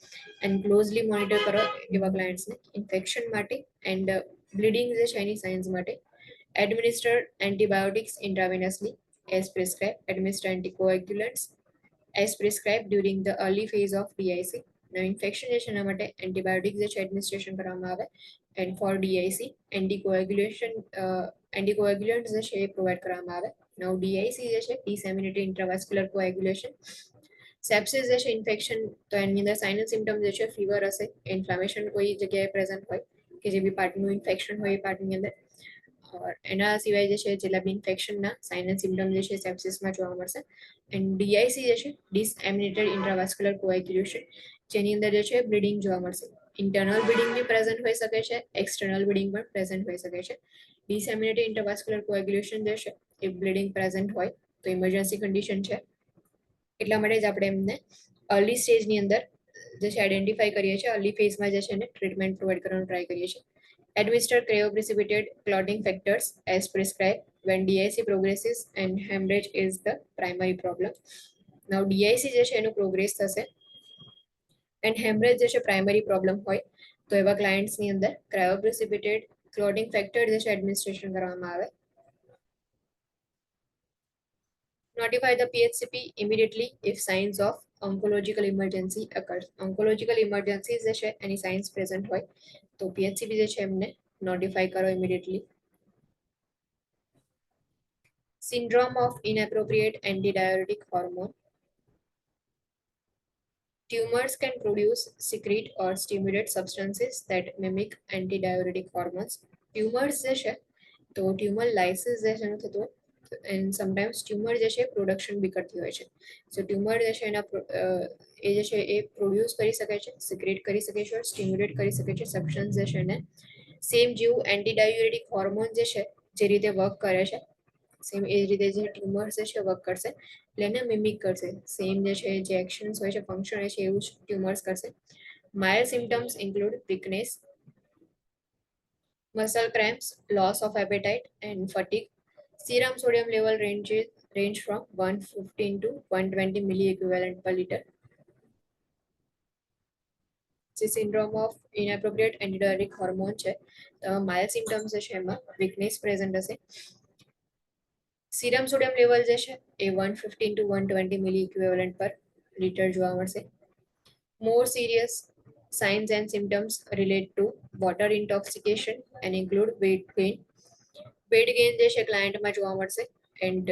એન્ડ ક્લોઝલી મોનિટર કરો એવા ક્લાયન્ટ્સને ઇન્ફેક્શન માટે એન્ડ બ્લીડિંગ જે છે એની સાઇન્સ માટે. Administer antibiotics intravenously as prescribe. Administer anticoagulants as prescribed during the early phase of DIC. Now infection જે છે એના માટે એન્ટીબાયોટિક્સ જે છે એડમિનિસ્ટ્રેશન કરવામાં આવે એન્ડ ફોર DIC એન્ટીકોએગ્યુલન્ટ્સ જે છે એ પ્રોવાઈડ કરવામાં આવે. નાઉ DIC જે છે ડિસેમિનેટેડ ઇન્ટ્રાવાસ્ક્યુલર કોએગ્યુલેશન. સેપ્સિસ જે છે ઇન્ફેક્શન તો એની અંદર સાઇન એન્ડ સિમ્ટમ જે છે ફીવર હશે ઇન્ફ્લામેશન કોઈ જગ્યાએ પ્રેઝન્ટ હોય કે જે બી પાર્ટનું ઇન્ફેક્શન હોય એ પાર્ટની અંદર. એના સિવાય જે છે જેટલા બી ઇન્ફેક્શનના સાઇન એન્ડ સિમ્ટમ જે છે સેપ્સિસમાં જોવા મળશે. એન્ડ DIC જે છે ડિસએમિનેટેડ ઇન્ટ્રાવાસ્ક્યુલર કોએગ્યુલેશન જેની અંદર જે છે બ્લીડિંગ જોવા મળશે. ઇન્ટરનલ બ્લીડિંગ બી પ્રેઝન્ટ હોઈ શકે છે એક્સટર્નલ બ્લીડિંગ પણ પ્રેઝન્ટ હોઈ શકે છે. ડિસેમિનેટેડ ઇન્ટ્રાવાસ્ક્યુલર કોએગ્યુલેશન જે છે એ બ્લીડિંગ પ્રેઝન્ટ હોય તો ઇમરજન્સી કન્ડિશન છે એટલા માટે જ આપણે એમને અર્લી સ્ટેજની અંદર જે છે આઈડેન્ટિફાઈ કરીએ છીએ અર્લી ફેઝમાં જે છે એને ટ્રીટમેન્ટ પ્રોવાઈડ કરવાનું ટ્રાય કરીએ છીએ. Administer cryoprecipitated clotting factors as prescribed when DIC progresses and hemorrhage is the primary problem. Now DIC જે છે એનું પ્રોગ્રેસ થશે એન્ડ હેમરેજ જે છે પ્રાઇમરી પ્રોબ્લેમ હોય તો એવા ક્લાયન્ટ્સની અંદર ક્રાયોપ્રેસિપિટેડ ક્લોટિંગ ફેક્ટર જે છે એડમિનિસ્ટ્રેશન કરવામાં આવે. Notify the PHCP immediately if signs of oncological emergency occurs. Oncological emergencies જે છે એની સાઇન્સ પ્રેઝન્ટ હોય તો PHCP જે છે એમને નોટિફાઈ કરો immediately. Syndrome of inappropriate antidiuretic hormone. Tumors can produce, secrete, or stimulate substances that mimic antidiuretic hormones. Tumors જે છે તો ટ્યુમર લાઇસિસ જે છે એનું થતું હોય એન્ડ સમટાઈમ્સ ટ્યુમર જે છે પ્રોડક્શન બી કરતી હોય છે. સો ટ્યુમર જે છે એના એ જે છે એ પ્રોડ્યુસ કરી શકે છે, સિક્રેટ કરી શકે છે, સ્ટિમ્યુલેટ કરી શકે છે સબસ્ટન્સ જે છે એને સેમ જેવું એન્ટીડાયુરેટિક હોર્મોન જે છે જે રીતે વર્ક કરે છે સેમ એ જ રીતે જે ટ્યુમર જે છે વર્ક કરશે એટલે એને મિમિક કરશે. સેમ જે છે જે એક્શન્સ હોય છે ફંક્શન હોય છે એવું જ ટ્યુમર્સ કરશે. Mild symptoms include weakness, muscle cramps, loss of appetite, and fatigue. Serum sodium level range from 115 to 120 milliequivalent per liter. જે સિન્ડ્રોમ ઓફ ઇનએપ્રોપ્રિએટ એન્ટીડાયરેટિક હોર્મોન છે માઇલ્ડ સિમ્ટમ્સ જે છે એમાં વીકનેસ પ્રેઝન્ટ હશે. સીરમ સોડિયમ લેવલ જે છે એ 115 to 120 milli equivalent પર litre જોવા મળશે. મોર serious signs and symptoms relate to water intoxication and include weight gain. Weight gain જે છે ક્લાયન્ટમાં જોવા મળશે એન્ડ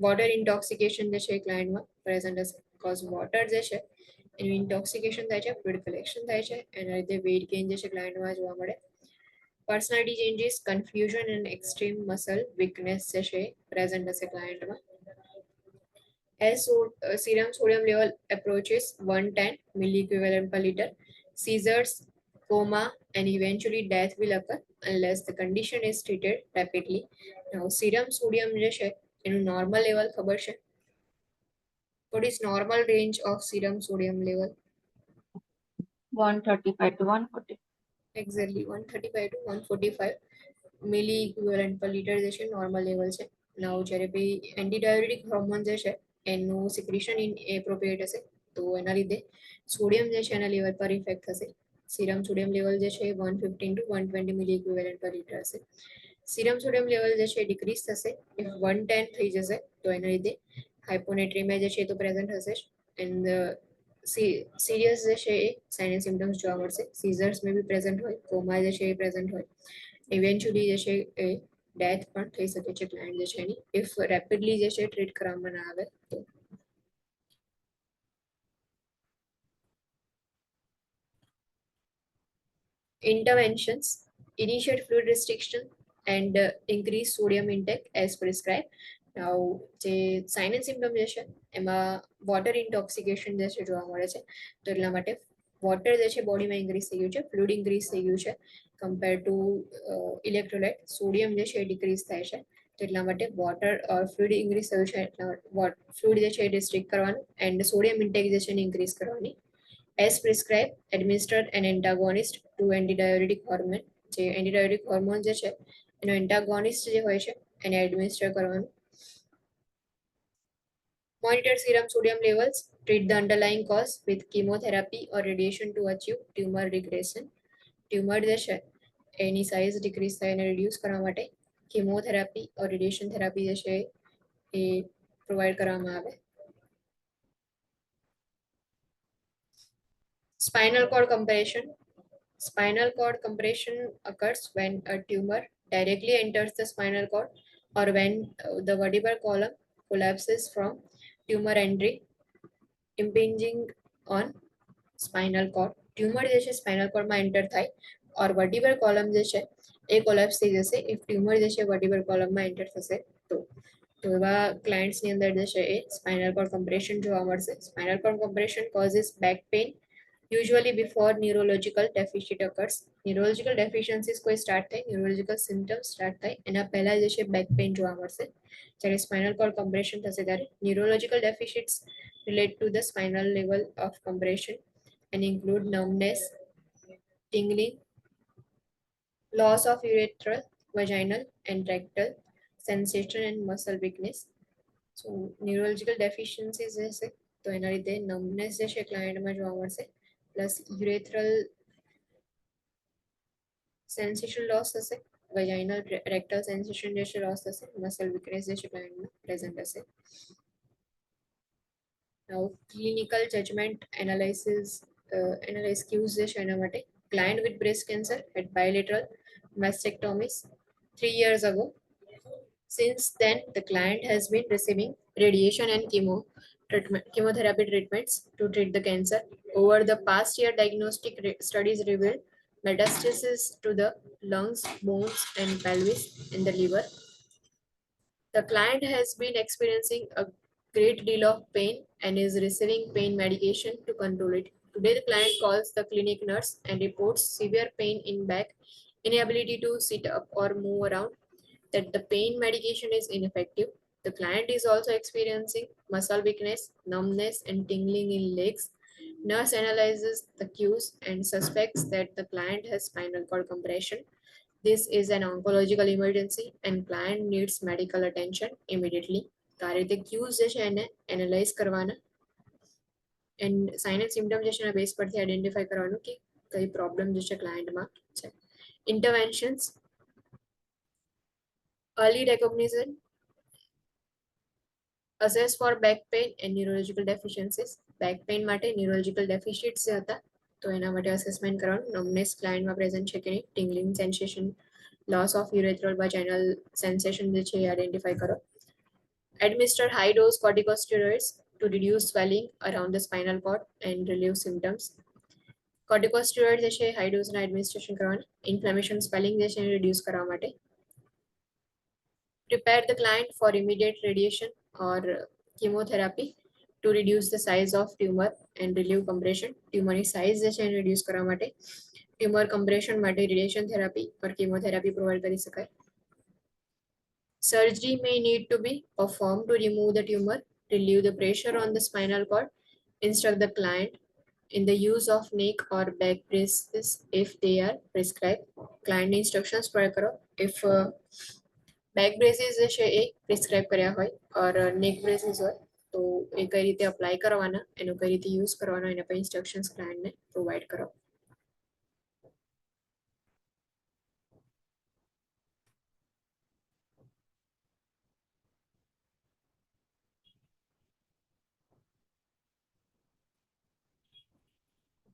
વોટર ઇન્ટોક્સિકેશન જે છે એ ક્લાયન્ટમાં પ્રેઝન્ટ હશે બીકોઝ વોટર જે છે એનું ઇન્ટોક્સિકેશન થાય છે, ફ્લુઇડ કલેક્શન થાય છે એના લીધે વેઇટ ગેઇન જે છે ક્લાયન્ટમાં જોવા મળે. Personality changes, confusion and extreme muscle weakness જે છે પ્રેઝન્ટ હશે ક્લાયન્ટમાં. As serum sodium level approaches 110 milliequivalent per liter, seizures, coma, and eventually death will occur unless the condition is treated rapidly. Now, serum sodium જે છે એનું normal level ખબર છે? What is normal range of serum sodium level? 135 to 140. Exactly 135 to 145 milliequivalent per liter જે છે normal level છે. Now, જ્યારે બી એન્ટીડાયુરેટિક hormone જે છે એનું સિક્રેશન ઇનએપ્રોપ્રિએટ હશે તો એના લીધે સોડિયમ જે છે એના લેવલ પર ઇફેક્ટ થશે. સીરમ સોડિયમ લેવલ જે છે 115 to 120 મિલી ઇક્વિવેલન્ટ પર લીટર હશે. સીરમ સોડિયમ લેવલ જે છે ડિક્રીઝ થશે ઇફ 110 થઈ જશે તો એના લીધે હાઇપોનેટ્રીમિયા જે છે એ તો પ્રેઝન્ટ હશે જ એન્ડ સિરિયસ જે છે એ સાઇન એન્ડ સિમ્ટમ્સ જોવા મળશે. સીઝર્સ મે બી પ્રેઝન્ટ હોય, કોમા જે છે એ પ્રેઝન્ટ હોય, ઇવેન્ચ્યુઅલી જે છે એ ડેથ પણ થઈ શકે છે ક્લાયન્ટ જે છે એની ઇફ રેપિડલી જે છે ટ્રીટ કરવામાં ના આવે તો. Interventions initiate fluid restriction and increase sodium intake as prescribed. Now જે સાઇન એન્ડ સિમ્ટમ જે છે એમાં વોટર ઇન્ટોક્સિકેશન જે છે જોવા મળે છે તો એટલા માટે વોટર જે છે બોડીમાં ઇન્ક્રીઝ થઈ ગયું છે, ફ્લુઇડ ઇન્ક્રીઝ થઈ ગયું છે કમ્પેર ટુ ઇલેક્ટ્રોલાઇટ. સોડિયમ જે છે એ ડિક્રીઝ થાય છે તો એટલા માટે વોટર ફ્લુઇડ ઇન્ક્રીઝ થયું છે એટલા ફ્લુઇડ જે છે એ ડિસ્ટ્રિક્ટ કરવાનું એન્ડ સોડિયમ ઇન્ટેક જે છે એને ઇન્ક્રીઝ કરવાની. As prescribed, administered an antagonist to antidiuretic hormone. જે antidiuretic hormone જે છે એનો antagonist જે હોય છે એને administer કરવાનું. Monitor serum sodium levels, treat the underlying cause with chemotherapy or radiation to achieve tumor regression. Tumor જે છે એની સાઇઝ ડિક્રીઝ થાય અને રિડ્યુસ કરવા માટે કેમોથેરાપી or રેડિયેશન થેરાપી જે છે એ પ્રોવાઈડ કરવામાં આવે. Spinal cord compression. Spinal cord compression occurs when a tumor directly enters the spinal cord or when the vertebral column collapses from tumor entry, impinging on spinal cord. Tumor જે છે spinal cord માં enter થાય or vertebral column જે છે એ collapse થઈ જશે if tumor જે છે vertebral column માં enter થશે તો. તો એવા clients ની અંદર જે છે એ spinal cord compression જોવા મળશે. Spinal cord compression causes back pain usually before neurological deficit occurs. Neurological deficiencies કોઈ start થાય, neurological symptoms start થાય એના પહેલા જે છે back pain જોવા મળશે. જ્યારે spinal cord compression થશે ત્યારે neurological deficits relate to the spinal level of compression and include numbness, tingling, loss of urethral, vaginal and rectal sensation and muscle weakness. So neurological deficiencies હશે તો એના લીધે numbness જે છે ક્લાયન્ટમાં જોવા મળશે, પ્લસ યુરેથ્રલ સેન્સેશન લોસ થશે, vaginal rectal sensation જે છે લોસ થશે, muscle weakness જે છે ક્લાયન્ટમાં પ્રેઝન્ટ હશે. Now clinical judgment analysis analyze cues જે છે એના માટે client with breast cancer had bilateral mastectomies 3 years ago. Since then, the client has been receiving radiation and chemotherapy treatments to treat the cancer. Over the past year, diagnostic studies revealed metastasis to the lungs, bones, and pelvis in the liver. The client has been experiencing a great deal of pain and is receiving pain medication to control it. Today, the client calls the clinic nurse and reports severe pain in back, inability to sit up or move around, that the pain medication is ineffective. The client is also experiencing muscle weakness, numbness, and tingling in legs. Nurse analyzes the cues and suspects that the client has spinal cord compression. This is an oncological emergency and client needs medical attention immediately. તો આ રીતે cues જે છે એને analyse કરવાના and sign and symptom જે છે એના બેઝ પરથી આઈડેન્ટિફાઈ કરવાનું કે કઈ પ્રોબ્લેમ જે છે ક્લાયન્ટમાં છે. ઇન્ટરવેન્શન્સ, early recognition, assess for back pain and neurological deficiencies. Back pain માટે ન્યુરોલોજીકલ ડેફિશિટ્સ જે હતા તો એના માટે અસેસમેન્ટ કરવાનું, નમનેસ ક્લાયન્ટમાં પ્રેઝન્ટ છે કે નહીં, ટિંગલિંગ sensation, loss of urethral vaginal sensation જે છે એ આઈડેન્ટિફાઈ કરો. Administer high dose corticosteroids to reduce swelling around the spinal cord and relieve symptoms. કોર્ટિકોસ્ટેરોઇડ જે છે હાઈ ડોઝના એડમિનિસ્ટ્રેશન કરવાના, ઇન્ફ્લેમેશન સ્વેલિંગ જે છે એને રિડ્યુસ કરવા માટે. Prepare the client for immediate radiation or chemotherapy to reduce the size of tumor and relieve compression. ટ્યુમરની size જે છે એને રિડ્યુસ કરવા માટે ટ્યુમર કમ્પ્રેશન માટે radiation therapy or chemotherapy provide કરી શકાય. Surgery may need to be performed to remove the tumor, relieve the pressure on the spinal cord. Instruct the client in the use of neck or back braces if they are prescribed. Client instructions provide કરો. If back braces જે છે એ prescribe કર્યા હોય ઓર નેક braces હોય તો એ કઈ રીતે અપ્લાય કરવાના, એનો કઈ રીતે યુઝ કરવાનો, એના પર ઇન્સ્ટ્રક્શન્સ ક્લાયન્ટને પ્રોવાઈડ કરો.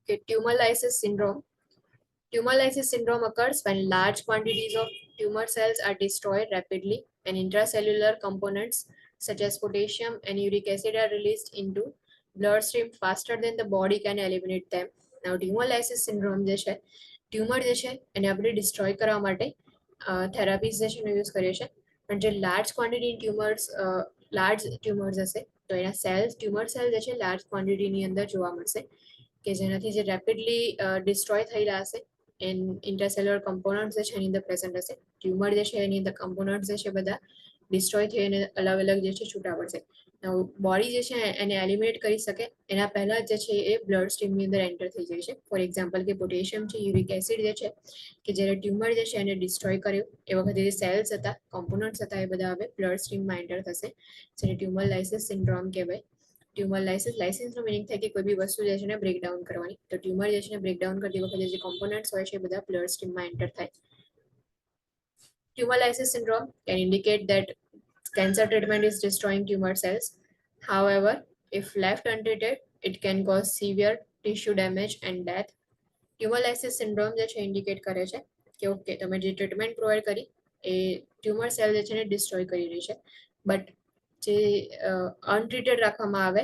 Okay, tumor lysis syndrome. Tumor lysis syndrome occurs when large quantities of tumor cells are destroyed rapidly and intracellular components such as potassium and uric acid are released into bloodstream faster than the body can eliminate them. Now, tumor lysis syndrome જે છે, tumour જે છે એને આપણે destroy કરવા માટે therapies જે છે એનો યુઝ કરીએ છીએ. પણ જે લાર્જ ક્વોન્ટિટી ટ્યુમર્સ હશે તો એના સેલ્સ, ટ્યુમર સેલ જે છે લાર્જ ક્વોન્ટિટીની અંદર જોવા મળશે કે જેનાથી જે રેપિડલી ડિસ્ટ્રોય થયેલા હશે એન્ડ ઇન્ટરસેલ્યુલર કમ્પોનન્ટ્સ જે છે એની અંદર પ્રેઝન્ટ હશે. ટ્યુમર જે છે એની અંદર કમ્પોનન્ટ્સ જે છે બધા ડિસ્ટ્રોય થઈને અલગ અલગ જે છે છૂટા પડશે. બોડી જે છે એને એલિમિનેટ કરી શકે એના પહેલા જે છે એ બ્લડ સ્ટ્રીમની અંદર એન્ટર થઈ જાય છે. ફોર એક્ઝામ્પલ કે પોટેશિયમ છે, યુરિક એસિડ જે છે કે જ્યારે ટ્યુમર જે છે એને ડિસ્ટ્રોય કર્યું એ વખતે જે સેલ્સ હતા, કોમ્પોનન્ટ્સ હતા એ બધા હવે બ્લડ સ્ટ્રીમમાં એન્ટર થશે, જેને ટ્યુમર લાઇસિસ સિન્ડ્રોમ કહેવાય. ટ્યુમર લાઇસિસનો મિનિંગ થાય કે કોઈ બી વસ્તુ જે છે ને બ્રેકડાઉન કરવાની. તો ટ્યુમર જે છે બ્રેકડાઉન કરતી વખતે જે કોમ્પોનન્ટ્સ હોય છે એ બધા બ્લડ સ્ટ્રીમમાં એન્ટર થાય. Tumor lysis syndrome can indicate that cancer treatment is destroying tumor cells. However, if left untreated, it can cause severe tissue damage and death. Tumor lysis syndrome જે છે indicate કરે છે કે okay તમે જે treatment provide કરી એ tumour cell જે છે ને ડિસ્ટ્રોય કરી રહી છે, બટ જે અનટ્રીટેડ રાખવામાં આવે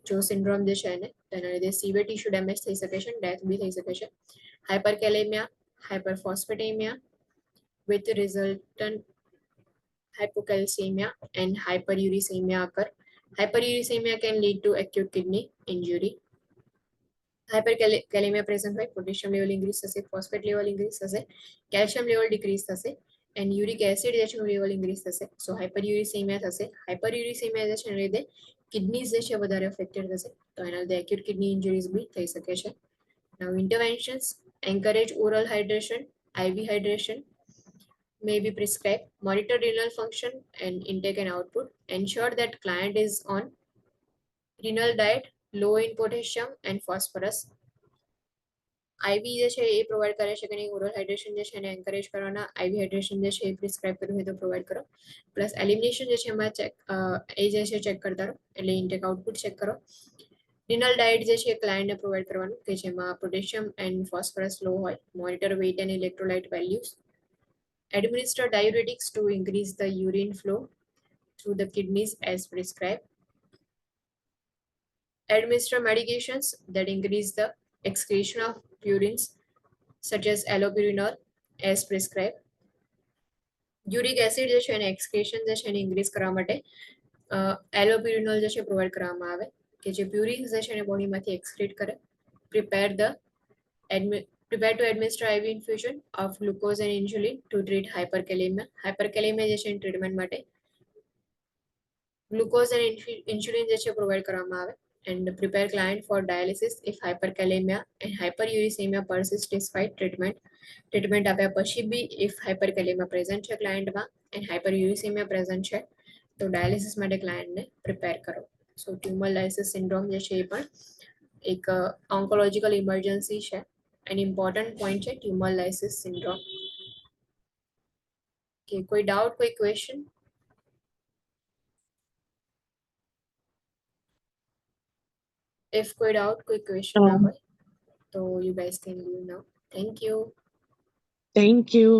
જો સિન્ડ્રોમ જે છે એને તેના લીધે સિવિયર ટિશ્યુ ડેમેજ થઈ શકે છે, ડેથ બી થઈ શકે છે. હાઇપરકેલેમિયા, હાઇપરફોસ્ફેટેમિયા with resultant hypocalcemia and hyperuricemia occur. Hyperuricemia can lead to acute kidney injury. Hyperkalemia present હોય, potassium level increase થશે, phosphate level increase થશે, calcium level decrease થશે and uric acid જે છે level increase થશે. So hyperuricemia થશે. Hyperuricemia જે છે એના લીધે કિડનીઝ જે છે વધારે અફેક્ટેડ થશે, તો એના લીધે acute kidney injuries બી થઈ શકે છે. Now interventions encourage oral hydration, IV hydration, may be prescribed, monitor renal function and intake and output, ensure that client is on renal diet, low in potassium and phosphorus. આઈવી જે છે એ provide કરે છે કે નહીં, oral hydration જે છે એને anchorage કરવાના, આઈવી હાઇડ્રેશન જે છે એ પ્રિસ્ક્રાઇબ કરવું હોય તો પ્રોવાઈડ કરો. પ્લસ એલિમિનેશન જે છે એમાં ચેક એ જે છે ચેક કરતા રહો, એટલે ઇન્ટેક આઉટપુટ ચેક કરો. રિનલ ડાયટ જે છે ક્લાયન્ટને પ્રોવાઈડ કરવાનું કે જેમાં પોટેશિયમ એન્ડ ફોસ્ફરસ લો હોય, monitor weight and electrolyte values, administer diuretics to increase the urine flow through the kidneys as prescribed, administer medications that increase the excretion of purines such as allopurinol as prescribed. Uric acid જે છે એને એક્સક્રેશન જે છે એને increase કરવા માટે એલોપ્યુરિનોલ જે છે પ્રોવાઈડ કરવામાં આવે કે જે પ્યુરિન્સ જે છે એને બોડીમાંથી એક્સક્રીટ કરે. prepare to administer IV infusion of glucose and insulin to treat hyperkalemia. Hyperkalemia જે છે ટ્રીટમેન્ટ માટે ગ્લુકોઝ અને ઇન્સ્યુલિન જે છે પ્રોવાઈડ કરવામાં આવે. and prepare client for dialysis if hyperkalemia and hyperuricemia persist despite treatment આપ્યા પછી બી if hyperkalemia પ્રેઝન્ટ છે ક્લાયન્ટમાં and hyperuricemia પ્રેઝન્ટ છે તો ડાયાલિસિસ માટે ક્લાયન્ટને પ્રિપેર કરો. સો ટ્યુમર લાઇસિસ સિન્ડ્રોમ જે છે એ પણ એક ઓન્કોલોજીકલ ઇમરજન્સી છે, એન ઇમ્પોર્ટન્ટ પોઈન્ટ છે ટ્યુમર લાઇસિસ સિન્ડ્રોમ. કે કોઈ ડાઉટ, કોઈ ક્વેશ્ચન? If કોઈ doubt, કોઈ question ના હોય તો you guys can leave now. Thank you. Thank you.